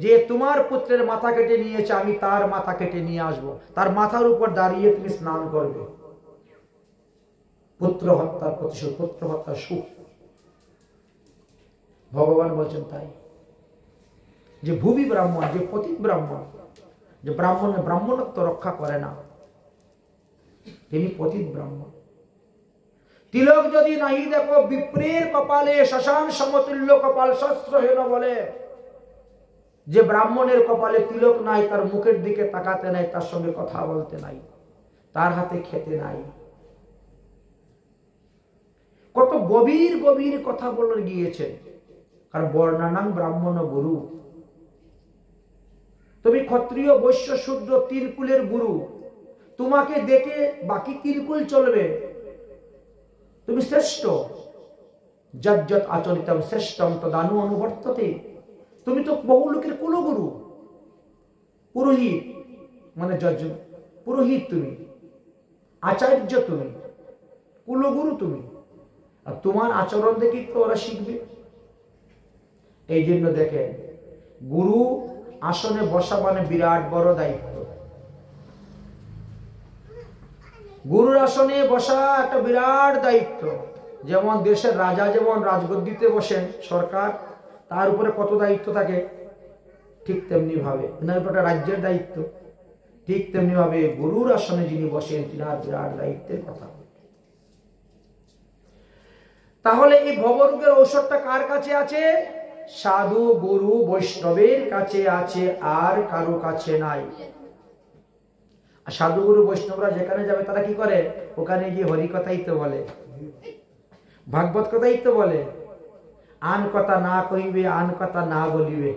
যে তোমার পুত্রের মাথা কেটে নিয়েছে, আমি তার মাথা কেটে নিয়ে আসবো, তার মাথার উপর দাঁড়িয়ে তুমি স্নান করবে। পুত্র হত্যার প্রতিশোধ, পুত্র হত্যার সুখ। ভগবান বলছেন তাই, যে ভূবি ব্রাহ্মণ, যে পতিত ব্রাহ্মণ, যে ব্রাহ্মণের ব্রাহ্মণত্ব রক্ষা করে না, তিনি পতিত ব্রাহ্মণ। তিলক যদি নাহি দেখো বিপ্রের কপালে, শ্মশান সমতুল্য কপাল শস্ত্র হেন বলে। যে ব্রাহ্মণের কপালে তিলক নাই, তার মুখের দিকে তাকাতে নাই, তার সঙ্গে কথা বলতে নাই, তার হাতে খেতে নাই। কত গভীর গভীর কথা বলে গিয়েছে। কারণ বর্ণানাং ব্রাহ্মণ গুরু, তুমি ক্ষত্রিয় বৈশ্য শূদ্র 3 কুলের গুরু, তোমাকে দেখে বাকি 3 কুল চলবে, তুমি শ্রেষ্ঠ। যজ্জত আচরিতম শ্রেষ্ঠম তদানু অনুবর্ততে। তুমি তো বহু লোকের কুলগুরু, পুরোহিত মানে যজ্ঞ পুরোহিত তুমি, আচার্য তুমি, কুলগুরু তুমি, আর তোমার আচরণ দেখি তো ওরা শিখবে। এই জন্য দেখেন, গুরু আসনে বসা মানে বিরাট বড় দায়িত্ব। গুরুর আসনে বসা একটা বিরাট দায়িত্ব। যেমন দেশের রাজা যেমন রাজগদ্দিতে বসেন, সরকার তার উপরে কত দায়িত্ব থাকে, ঠিক তেমনি ভাবে একটা রাজ্যের দায়িত্ব, ঠিক তেমনি ভাবে গুরুর আসনে যিনি বসেন তিনার বিরাট দায়িত্বের কথা। তাহলে এই ভবরোগের ঔষধটা কার কাছে আছে? সাধু গুরু বৈষ্ণবের কাছে আছে, আর কারো কাছে নাই। আর সাধু গুরু বৈষ্ণবরা যেখানে যাবে তারা কি করে? ওখানে গিয়ে হরি কথাই তো বলে, ভাগবত কথাই তো বলে। আন কথা না কহিবে, আন কথা না বলিবে।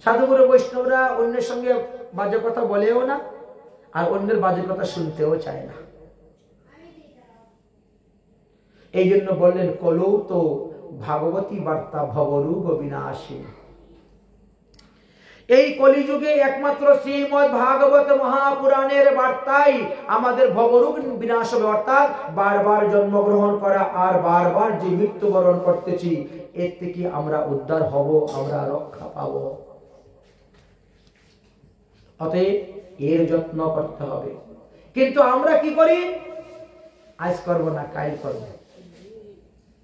সাধুগুরু বৈষ্ণবরা অন্যের সঙ্গে বাজে কথা বলেও না, আর অন্যের বাজে কথা শুনতেও চায় না। এই জন্য বললেন কলৌ তো ভাগবতী বার্তা ভবরূপ বিনাশী। এই কলিযুগে একমাত্র শ্রীমদ ভাগবত মহাপুরাণের বার্তাই আমাদের ভবরূপ বিনাশ হবে। অর্থাৎ বারবার জন্মগ্রহণ করা আর বারবার যে মৃত্যুবরণ করতেছি, এর থেকে আমরা উদ্ধার হব, আমরা রক্ষা পাব। অতএব এর যত্ন করতে হবে। কিন্তু আমরা কি করি? আজ করবো না, কাল করবো,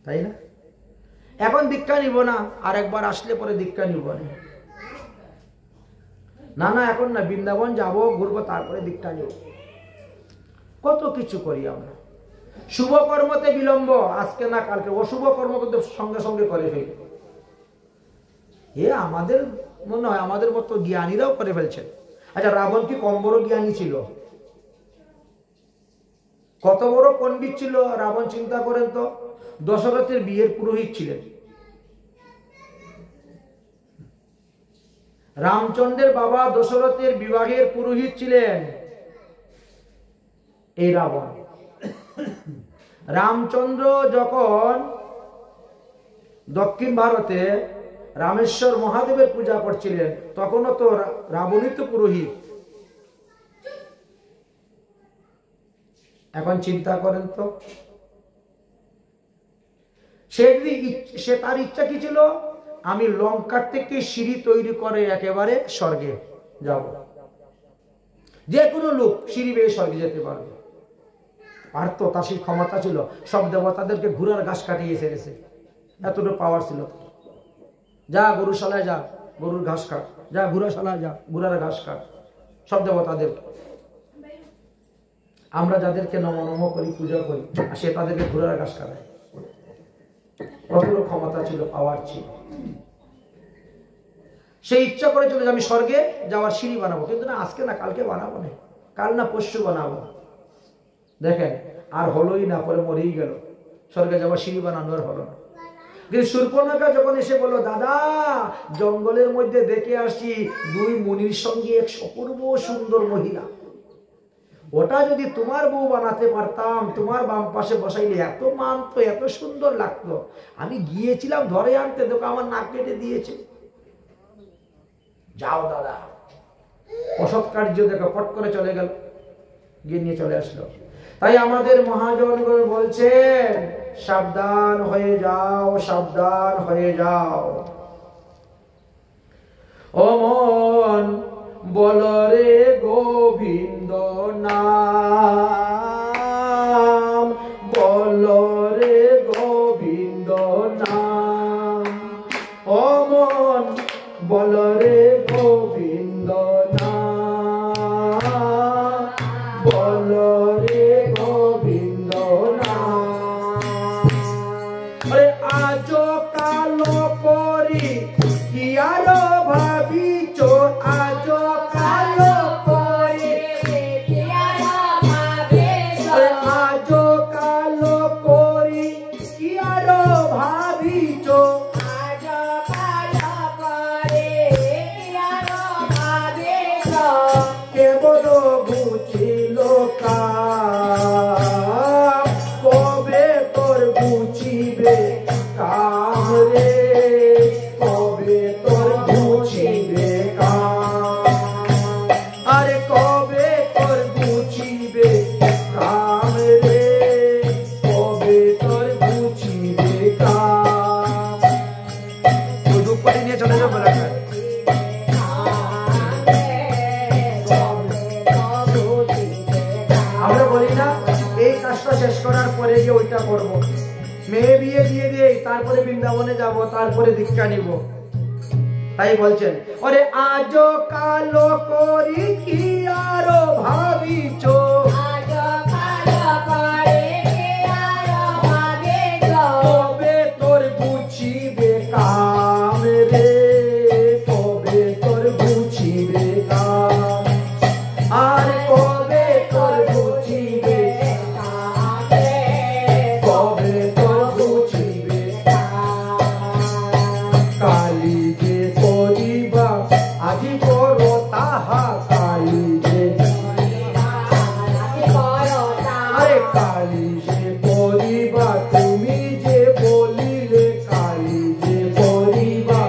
তাই না? এখন দীক্ষা নিব না, আর একবার আসলে পরে দীক্ষা নিব না, না এখন না, বৃন্দাবন যাব, ঘুরবো, তারপরে দীক্ষা নিব। কত কিছু করি আমরা। শুভ কর্মতে বিলম্ব, আজকে না কালকে। অশুভ কর্ম কিন্তু সঙ্গে সঙ্গে করে ফেলি। এ আমাদের মনে হয় আমাদের মতো জ্ঞানীরাও করে ফেলছেন। আচ্ছা, রাবণ কি কম বড় জ্ঞানী ছিল? কত বড় পণ্ডিত ছিল রাবণ, চিন্তা করেন তো। দশরথের বিয়ের পুরোহিত ছিলেন। রামচন্দ্রের বাবা দশরথের বিবাহের পুরোহিত ছিলেন এই রাবণ। রামচন্দ্র যখন দক্ষিণ ভারতে রামেশ্বর মহাদেবের পূজা করছিলেন, তখনও তো রাবণই তো পুরোহিত। এখন চিন্তা করেন তো, সে তার ইচ্ছা কি ছিল? আমি লঙ্কার থেকে সিঁড়ি তৈরি করে একেবারে স্বর্গে যাব। যে কোনো লোক সিঁড়ি বেয়ে স্বর্গে যেতে পারবে। আর তো তার সেই ক্ষমতা ছিল, সব দেবতাদেরকে ঘোড়ার ঘাস কাটিয়ে এসে গেছে, এতটুকু পাওয়ার ছিল। যা গরুশালায় যা, গরুর ঘাস কাট, যা ঘোড়াশালায় যা, ঘোড়ার ঘাস কাট, সব দেবতাদের। আমরা যাদেরকে নম নম করি, পূজা করি, আর সে তাদেরকে ঘোড়ার ঘাস কাটায়। কতটুকু ক্ষমতা ছিল, পাওয়ার ছিল। সে ইচ্ছা করেছিল যে আমি স্বর্গে যাওয়ার সিঁড়ি বানাবো, কিন্তু না, আজকে না, কালকে বানাবো না, কাল না পরশু বানাবো। দেখেন, আর হলোই না, পরে মরেই গেল। স্বর্গে যাওয়ার সিঁড়ি বানানো আর হলো না। কিন্তু শূর্পণখা যখন এসে বলল, দাদা জঙ্গলের মধ্যে দেখে আসছি দুই মুনির সঙ্গে এক অপূর্ব সুন্দর মহিলা, ওটা যদি তোমার বউ বানাতে পারতাম, তোমার বাম পাশে বসাইলে এত মানতো, এত সুন্দর লাগতো। আমি গিয়েছিলাম ধরে আনতে, তোকে আমার নাক কেটে দিয়েছে। যাও দাদা, অসৎ কার্য দেখো, পট করে চলে গেল, গিয়ে নিয়ে চলে আসলো। তাই আমাদের মহাজনগণ বলছেন, সাবধান হয়ে যাও, সাবধান হয়ে যাও। ও মন বলরে গোবিন্দ নাম, বলরে গোবিন্দ নাম। ও মন বলরে গোবিন্দ নাম, বলরে গোবিন্দ নাম। আরে আজ কাল করি কি আর ভাবিছ, আজ কাল করি কি আর ভাবিছ, আজ কাল করি কি আর ভাবিছ, আজ কাল করি কি আর ভাবিছ। কেবল বুঝিল কাম, কবে তোর বুঝিবে কাম রে, কবে তোর বুঝিবে কাম। আরে কবে তোর বুঝিবে কাম রে, কবে তোর বুঝিবে কাম। দুধ পানি নিয়ে চলে যাবো বলা যায়। আমরা বলি না, এই কাজটা শেষ করার পরে গিয়ে ওইটা করবো, মেয়ে বিয়ে দিয়ে দিয়ে তারপরে বৃন্দাবনে যাব, তারপরে দীক্ষা নিব। তাই বলছেন, ওরে আজ কাল করি কি আর ভাবিছ, আজ কাল করি কি আর ভাবিছ, কবে তোর বুঝিবে কাম রে, কবে তোর বুঝিবে কাম। আর কবে তোর বুঝিবে কাম রে, কবে তোর বুঝিবে কাম। কালি যে করিবা আজি করো তাহা, কালি যে আরে কালি যে করিবা তুমি যে বলিলে, কালি যে করিবা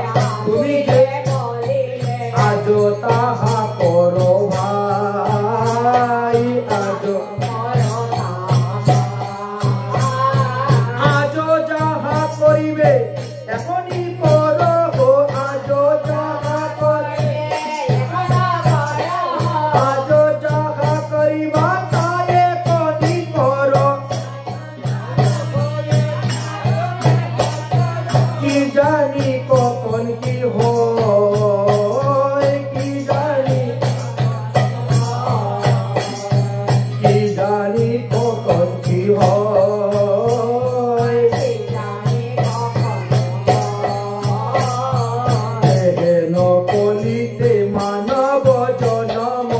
তুমি যে বলিলে, আজ তাহা করো ভাই, আজ আজ যাহা করিবে এখনই করো গো, আজ যাহা করিবে আজ যাহা করিবা তাই এখনই করো। কি জানি কখন কি হয়, কি জানি, কি জানি কখন কি হয়, হেন কলিতে মানব জনম,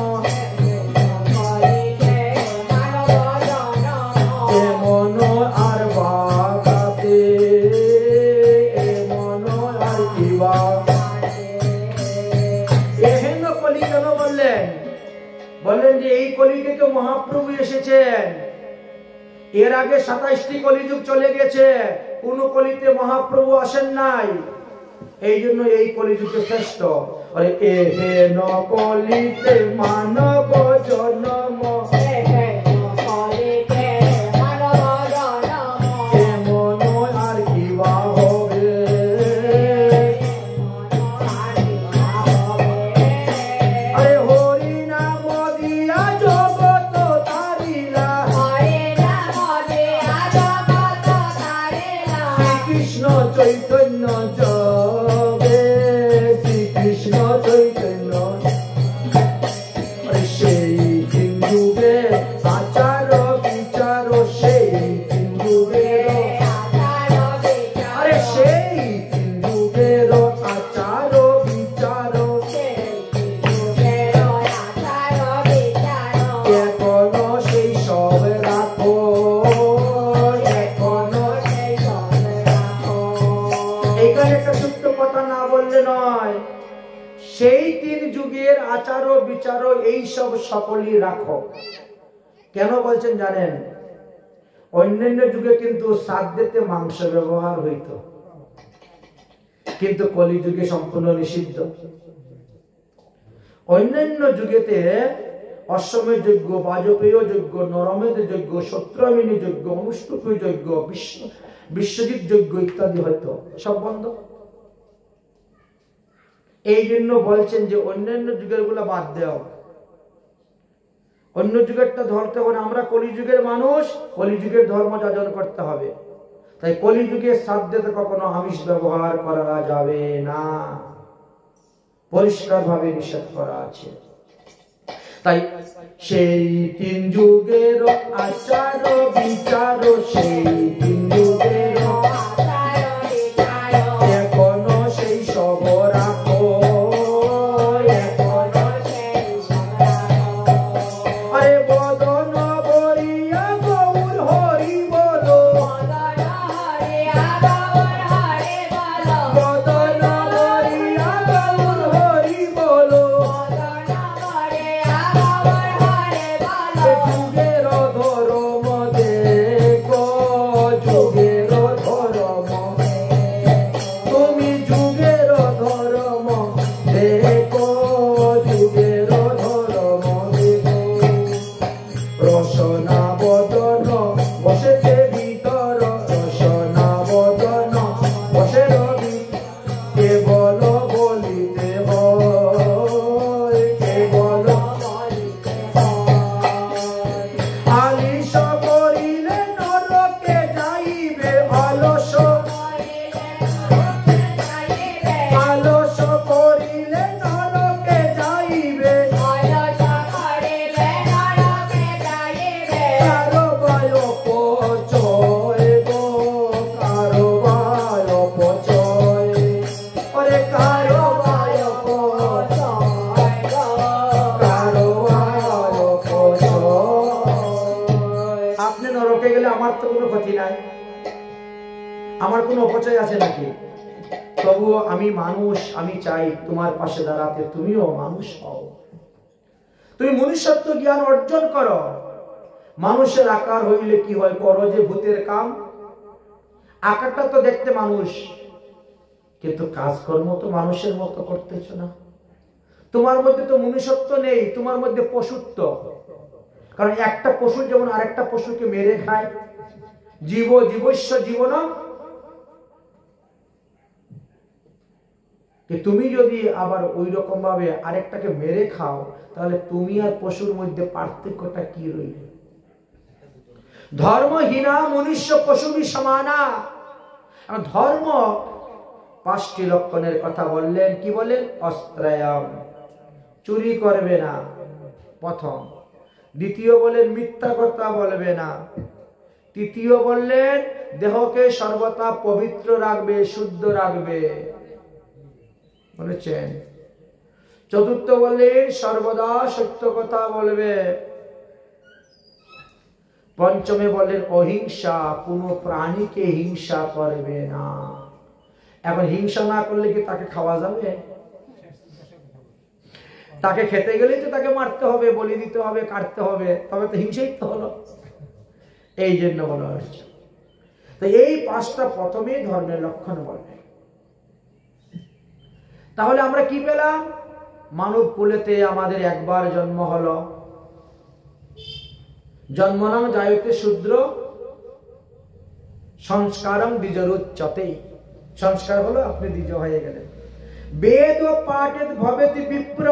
এমন আর বাগাতে, এমন আর কিবা। এহেন কলি কেন বললেন? বললেন যে এই কলিতে তো মহাপ্রভু এসেছেন, এর আগে 27টি কলিযুগ চলে গেছে, কোন কলিতে মহাপ্রভু আসেন নাই, এই জন্য এই কলিযুগে শ্রেষ্ঠ। আরে এহেন কলিতে মানব জন্ম, এমন আর কিবা হবে, আরে হরি নাম দিয়া চৈতন্য যোগে শ্রীকৃষ্ণ চৈতন্য সেই তিন যুগে আচার বিচার সেই তিন যুগের আরে সেই তিন যুগের আচার বিচার এখনো সেই সব রাখো এখনো সেই সব রাখো। এখানে একটা ছোট্ট কথা না বললে নয়, সেই তিন যুগের আচার বিচার এই সব সকলই রাখো। কেন বলছেন জানেন? অন্যান্য যুগে কিন্তু শ্রাদ্ধেতে মাংস ব্যবহার হইত, কিন্তু কলিযুগে সম্পূর্ণ নিষিদ্ধ। অন্যান্য যুগেতে অশ্বমেধ যজ্ঞ, বাজপেয় যজ্ঞ, নরমেধ যজ্ঞ, সত্রামিনী যজ্ঞ, অনুষ্ঠুপ যজ্ঞ, বিশ্বজিৎ যজ্ঞ ইত্যাদি হইত, সব বন্ধ। এই জন্য বলছেন যে অন্যান্য যুগের গুলা বাদ দেও, অন্য যুগেরটা ধরতে হবে। আমরা কলিযুগের মানুষ, কলিযুগের ধর্ম যাজন করতে হবে। তাই কলিযুগের শ্রাদ্ধেতে কখনো আমিষ ব্যবহার করা যাবে না, পরিষ্কার ভাবে নিষেধ করা আছে। তাই সেই তিন যুগের আচার বিচার সেই তিন যুগের এখনো সেই সব রাখো এখনো সেই সব রাখো। আরে বদন বরিয়া গৌর হরি বলো বদন বরিয়া গৌর হরি বলো যুগের ধর্ম দেখো যুগের ধর্ম তুমি যুগের ধর্ম দেখো যুগের ধর্ম দেখো। রসনা বদন বসেতে ভিতর রসনা বদন বসে রবি কেবল বলিতে হয় কেবল আলিশ করিলে নরকে যাইবে অলস আলস করিলে নরকে যাইবে কারো বায় পচয় গো কারো বায় পচয় ওরে কারো বায় পচয় কারো বায় পচয়। আপনি নরকে গেলে আমার তো কোনো ক্ষতি নাই, আমার কোনো অপচয় আছে নাকি? তবুও আমি মানুষ, আমি চাই তোমার পাশে দাঁড়াতে, তুমিও মানুষ হও, তুমি মনুষ্যত্ব জ্ঞান অর্জন করো। মানুষের আকার হইলে কি হয়? করো যে ভূতের কাম। আকারটা তো দেখতে মানুষ, কিন্তু কাজকর্ম তো মানুষের মতো করতেছ না। তোমার মধ্যে তো মনুষ্যত্ব নেই, তোমার মধ্যে পশুত্ব। কারণ একটা পশু যেমন আরেকটা পশুকে মেরে খায়, জীব জীবস্য জীবনম, তুমি যদি আবার ওই রকম ভাবে আরেকটাকে মেরে খাও, তাহলে তুমি আর পশুর মধ্যে পার্থক্যটা কি রইল? ধর্মহীনা মনুষ্য পশুবি সমানা। ধর্ম 5টি লক্ষণের কথা বললেন। কি বলেন? অস্ত্রায়ম, চুরি করবে না প্রথম। দ্বিতীয় বলেন মিথ্যা কথা বলবে না। তৃতীয় বললেন দেহকে সর্বদা পবিত্র রাখবে, শুদ্ধ রাখবে বলেছেন। চতুর্থ বললেন সর্বদা সত্য কথা বলবে। পঞ্চমে বললেন অহিংসা, কোনো প্রাণীকে হিংসা করবে না। এখন হিংসা না করলে কি তাকে খাওয়া যাবে? তাকে খেতে গেলেই তো তাকে মারতে হবে, বলি দিতে হবে, কাটতে হবে, তবে তো হিংসাই তো হলো। এই জন্য বলা হচ্ছে। তো এই 5টা প্রথমেই ধর্মের লক্ষণ বলবে। তাহলে আমরা কি পেলাম? মানব কুলেতে আমাদের একবার জন্ম হলো। জন্মনাম জায়তে শূদ্র সংস্কারম দ্বিজরুচ্যতে। সংস্কার হলো আপনি দ্বিজ হয়ে গেলেন। বেদ পাঠেত ভবেতি বিপ্র,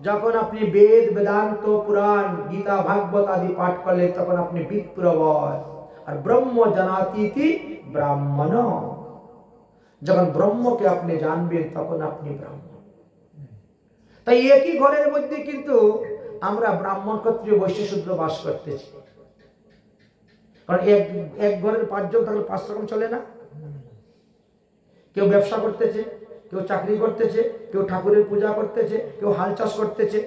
যখন আপনি বেদ বেদান্ত পুরাণ গীতা ভাগবত আদি পাঠ করলেন তখন আপনি বিপ্র বয়। আর ব্রহ্ম জানাতি ব্রাহ্মণ। যখন ব্রহ্মকে আপনি জানবেন তখন আপনি ব্রাহ্মণ। তাই একই ঘরের মধ্যে কিন্তু আমরা ব্রাহ্মণ, ক্ষত্রিয়, বৈশ্য, শূদ্র বাস করতেছি। কারণ এক ঘরের 5 জন থাকলে 5 রকম চলে না। কেউ ব্যবসা করতেছে, কেউ চাকরি করতেছে, কেউ ঠাকুরের পূজা করতেছে, কেউ হাল চাষ করতেছে।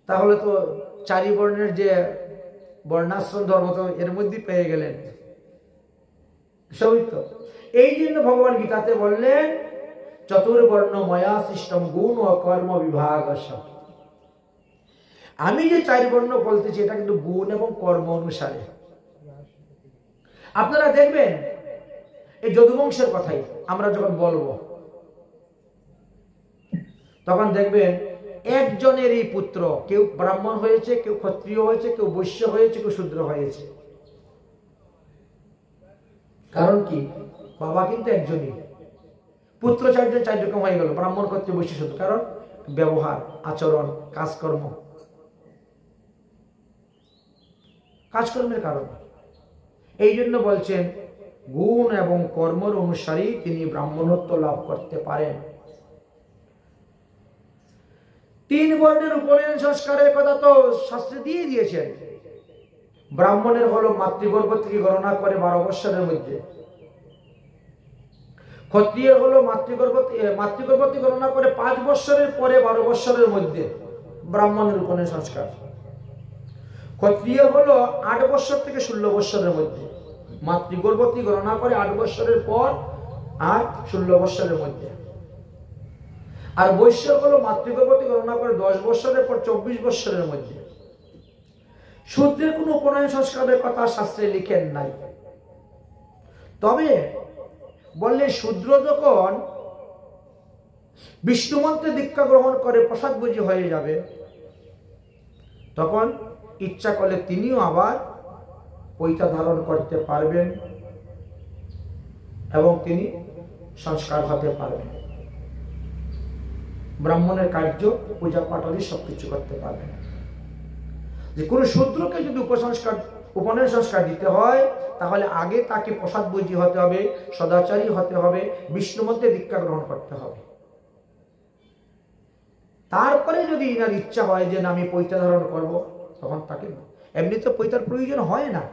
তাহলে তো 4 বর্ণের যে বর্ণাশ্রম ধর্ম তো এর মধ্যে পেয়ে গেলেন সবই তো। এই জন্য ভগবান গীতাতে বললেন চতুর্বর্ণ ময়া সৃষ্টম গুণ ও কর্ম বিভাগ। আমি যে 4 বর্ণ বলতেছি এটা কিন্তু গুণ এবং কর্ম অনুসারে। আপনারা দেখবেন এই যদুবংশের কথাই আমরা যখন বলবো তখন দেখবেন একজনেরই পুত্র, কেউ ব্রাহ্মণ হয়েছে, কেউ ক্ষত্রিয় হয়েছে, কেউ বৈশ্য হয়েছে, কেউ শূদ্র হয়েছে। কারণ কি? বাবা কিন্তু একজনই, পুত্র 4 জন 4 রকম হয়ে গেল, ব্রাহ্মণ, ক্ষত্রিয়, বৈশ্য, শূদ্র। কারণ ব্যবহার, আচরণ, কাজকর্মের কারণে। এই জন্য বলছেন গুণ এবং কর্মের অনুসারী তিনি ব্রাহ্মণত্ব লাভ করতে পারেন। 3 বর্ণের উপনয়ন সংস্কারের কথা তো শাস্ত্রে দিয়ে দিয়েছেন। ব্রাহ্মণের হলো মাতৃগর্ভ থেকে গণনা করে 12 বৎসরের মধ্যে, ক্ষত্রিয় হলো মাতৃগর্ভ থেকে গণনা করে 5 বৎসরের পরে 12 বৎসরের মধ্যে ব্রাহ্মণের উপনয়ন সংস্কার। ক্ষত্রিয় হলো 8 বৎসর থেকে 16 বৎসরের মধ্যে, মাতৃগর্ভ থেকে গণনা করে 8 বৎসরের পর আর 16 বৎসরের মধ্যে। আর বৈশ্য হলো মাতৃগর্ভ থেকে গণনা করে 10 বৎসরের পর 24 বৎসরের মধ্যে। শূদ্রের কোন উপনয়ন সংস্কারের কথা শাস্ত্রে লিখেন নাই। তবে বললে শূদ্র যখন বিষ্ণু মন্ত্রে দীক্ষা গ্রহণ করে প্রসাদভোজী হয়ে যাবে তখন ইচ্ছা করলে তিনিও আবার পৈতা ধারণ করতে পারবেন এবং তিনি সংস্কার হতে পারবেন। ব্রাহ্মণের কার্য, পূজা পাঠালি সবকিছু করতে পারবেন। যে কোনো শূদ্রকে যদি উপনয়ন সংস্কার দিতে হয় তাহলে আগে তাকে প্রসাদভোজী হতে হবে, সদাচারী হতে হবে, বিষ্ণু মন্ত্রে দীক্ষা গ্রহণ করতে হবে। তারপরে যদি ইনার ইচ্ছা হয় যে না আমি পৈতা ধারণ করবো তখন তাকে, এমনি তো পৈতার প্রয়োজন হয় না।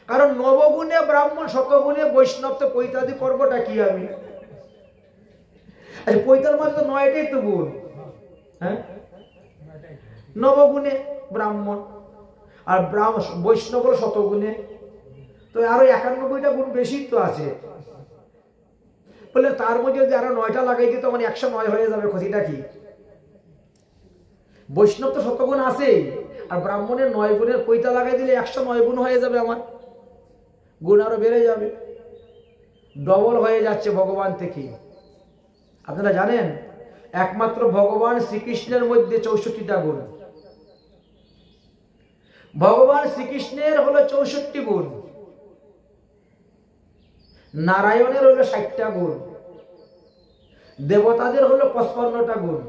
কারণ নবগুণে ব্রাহ্মণ, শতগুণে বৈষ্ণব, তো পৈতাদি করবোটা কি আমি? আচ্ছা, পৈতার মধ্যে তো 9টাই তো গুণ। হ্যাঁ, নবগুণে ব্রাহ্মণ আর বৈষ্ণব হলো শতগুণে, তো আরো 91টা গুণ বেশি তো আছে। বলে তার মধ্যে যদি আরো 9টা লাগাই দিত মানে 109 হয়ে যাবে, ক্ষতিটা কি? বৈষ্ণব তো শতগুণ আছে, আর ব্রাহ্মণের 9 গুণের পৈতা লাগাই দিলে 109 গুণ হয়ে যাবে, আমার গুণ আরো বেড়ে যাবে, ডবল হয়ে যাচ্ছে ভগবান থেকে। আপনারা জানেন একমাত্র ভগবান শ্রীকৃষ্ণের মধ্যে 64টা গুণ। ভগবান শ্রীকৃষ্ণের হলো 64 গুণ, নারায়ণের হলো 60টা গুণ, দেবতাদের হলো 55টা গুণ,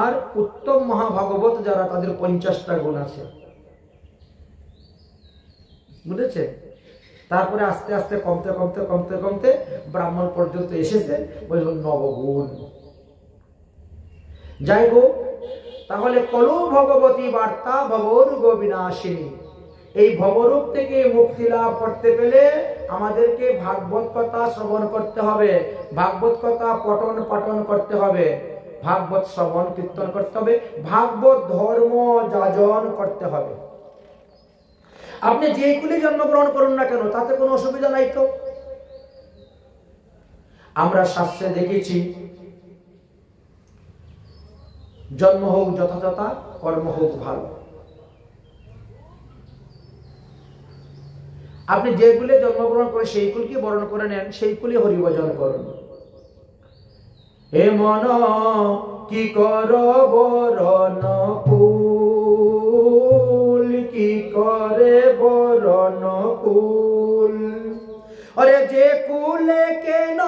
আর উত্তম মহাভাগবত যারা তাদের 50টা গুণ আছে। বুঝেছে? তারপরে আস্তে আস্তে কমতে কমতে কমতে কমতে ব্রাহ্মণ পর্যন্ত এসেছে বলল নবগুণ। যাই হোক, তাহলে কলো ভগবতী বার্তা ভবরূপ বিনাশিনী, এই ভবরূপ থেকে মুক্তি লাভ করতে পেলে আমাদেরকে ভাগবত কথা শ্রবণ করতে হবে, ভাগবত কথা পঠন পাঠন করতে হবে, ভাগবত শ্রবণ কীর্তন করতে হবে, ভাগবত ধর্ম যাজন করতে হবে। আপনি যে কুলে জন্মগ্রহণ করুন না কেন তাতে কোনো অসুবিধা নাই তো। আমরা শাস্ত্রে দেখেছি জন্ম হোক যথাযথ, কর্ম হোক ভালো। আপনি যে কুলে জন্মগ্রহণ করে সেই কুলকে বরণ করে নেন, সেই কুলে হরিভজন করুন। হে মন কি কর বরণ কুল, কি করে বরণ কুল, अरे जे कुले के न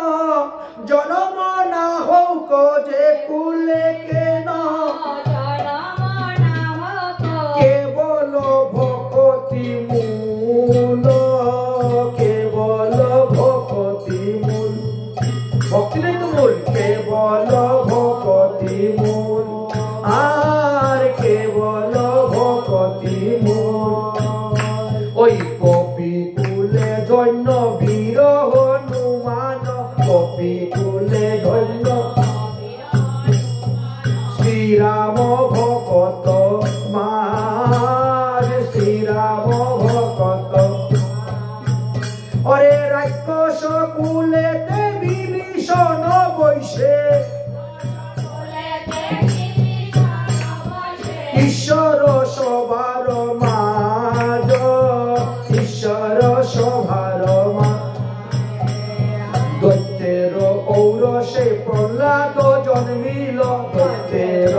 जन्म ना होक, जे कुले के न जन्म ना होक, केवल भक्ति কপি কুলে ধন্য বীর হনুমান কপি কুলে ধন্য শ্রীরাম ভকত মার শ্রীরাম ভকত অরে রাক্ষস কুলেতে বিভীষণ বৈশে ঈশ্বর সবার মাজ ঈশ্বর সবার মা দৈত্যের ঔরসে প্রহ্লাদ জন্মিল দৈত্যের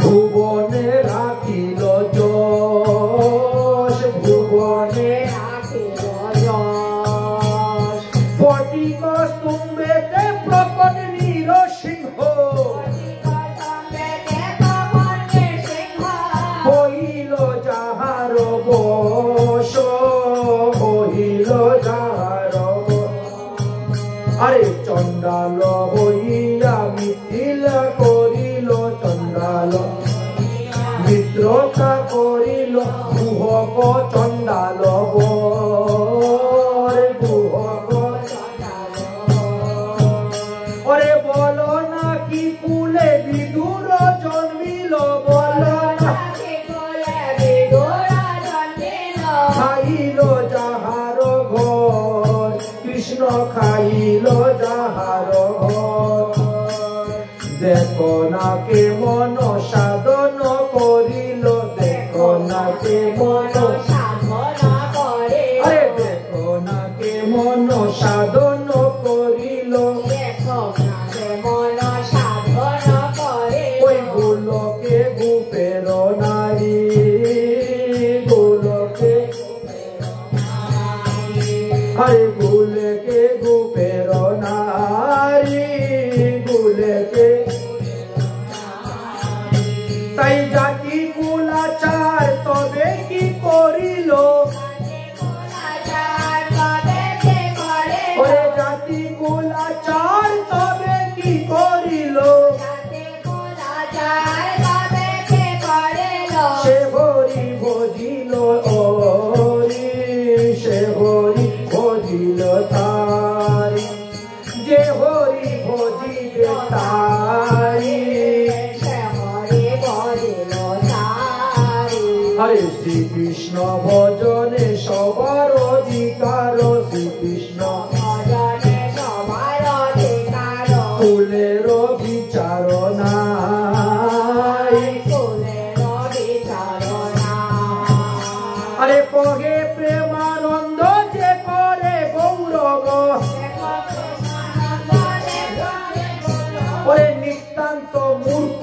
ভুবনে রাখিল যশ ভুবনে রাখিল যশ ফটিক স্তম্ভেতে প্রকট নৃসিংহ হইল যাহার বশ হইল যাহার আরে চণ্ডাল হইয়া মিথিল করিল চণ্ডাল মিত্রতা করিল গুহক চণ্ডাল গুহক ওরে বলো না কি কুলে বিদুর জন্মিল বলো না খাইল যাহার ঘর কৃষ্ণ খাইল যাহার ঘর দেখো না কে মন সাধন করিল দেখো না কে মন আরে দেখো না কে মন সাধন করিল ওই গোলকে গোপের নারী গোলকে আরে গোলকে গোপের নারী গোলকে তাই জাতি কুলাচার তবে কি করিল ওরে জাতি কুলাচার তবে কি করিল সে হরি ভজিল হরি সে হরি ভজিল তারি যে হরি ভজিবে তারি হরে শ্রীকৃষ্ণ ভজনে সবার অধিকার শ্রীকৃষ্ণ কুলের বিচার নাই আরে কহে প্রেমানন্দ যে করে গৌরব ওরে নিতান্ত মূর্খ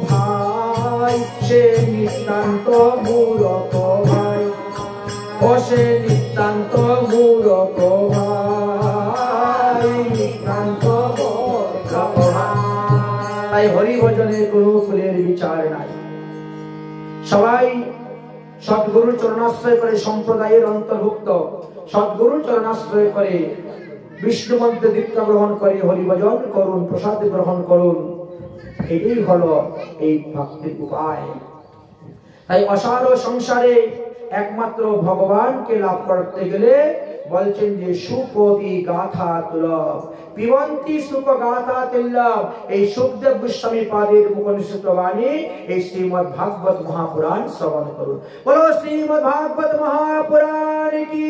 ভাই সে নিতান্ত মূরখ ভাই ও সে নিতান্ত মূরখ ভাই নিতান্ত মূরখ ভাই তাই হরি ভজনে কোনো ফুলের বিচার নাই সবাই সদ্গুরুর চরণাশ্রয় করে সম্প্রদায়ের অন্তর্ভুক্ত সদ্গুরুর চরণাশ্রয় করে বিষ্ণু মন্ত্রে দীক্ষা গ্রহণ করে হরিভজন করুন প্রসাদ গ্রহণ করুন এটাই হলো এই ভক্তির উপায় তাই অসার সংসারে একমাত্র ভগবানকে লাভ করতে গেলে বলছেন যে সুকোটি গাথা তুলভ পিবন্তি সুখ গাথা তুল্লভ এই সুখদেব গোস্বামী পাদের মুখনিসৃত বাণী এই শ্রীমদ্ ভাগবত মহাপুরাণ শ্রবণ করুন বলো শ্রীমদ্ ভাগবত মহাপুরাণ কি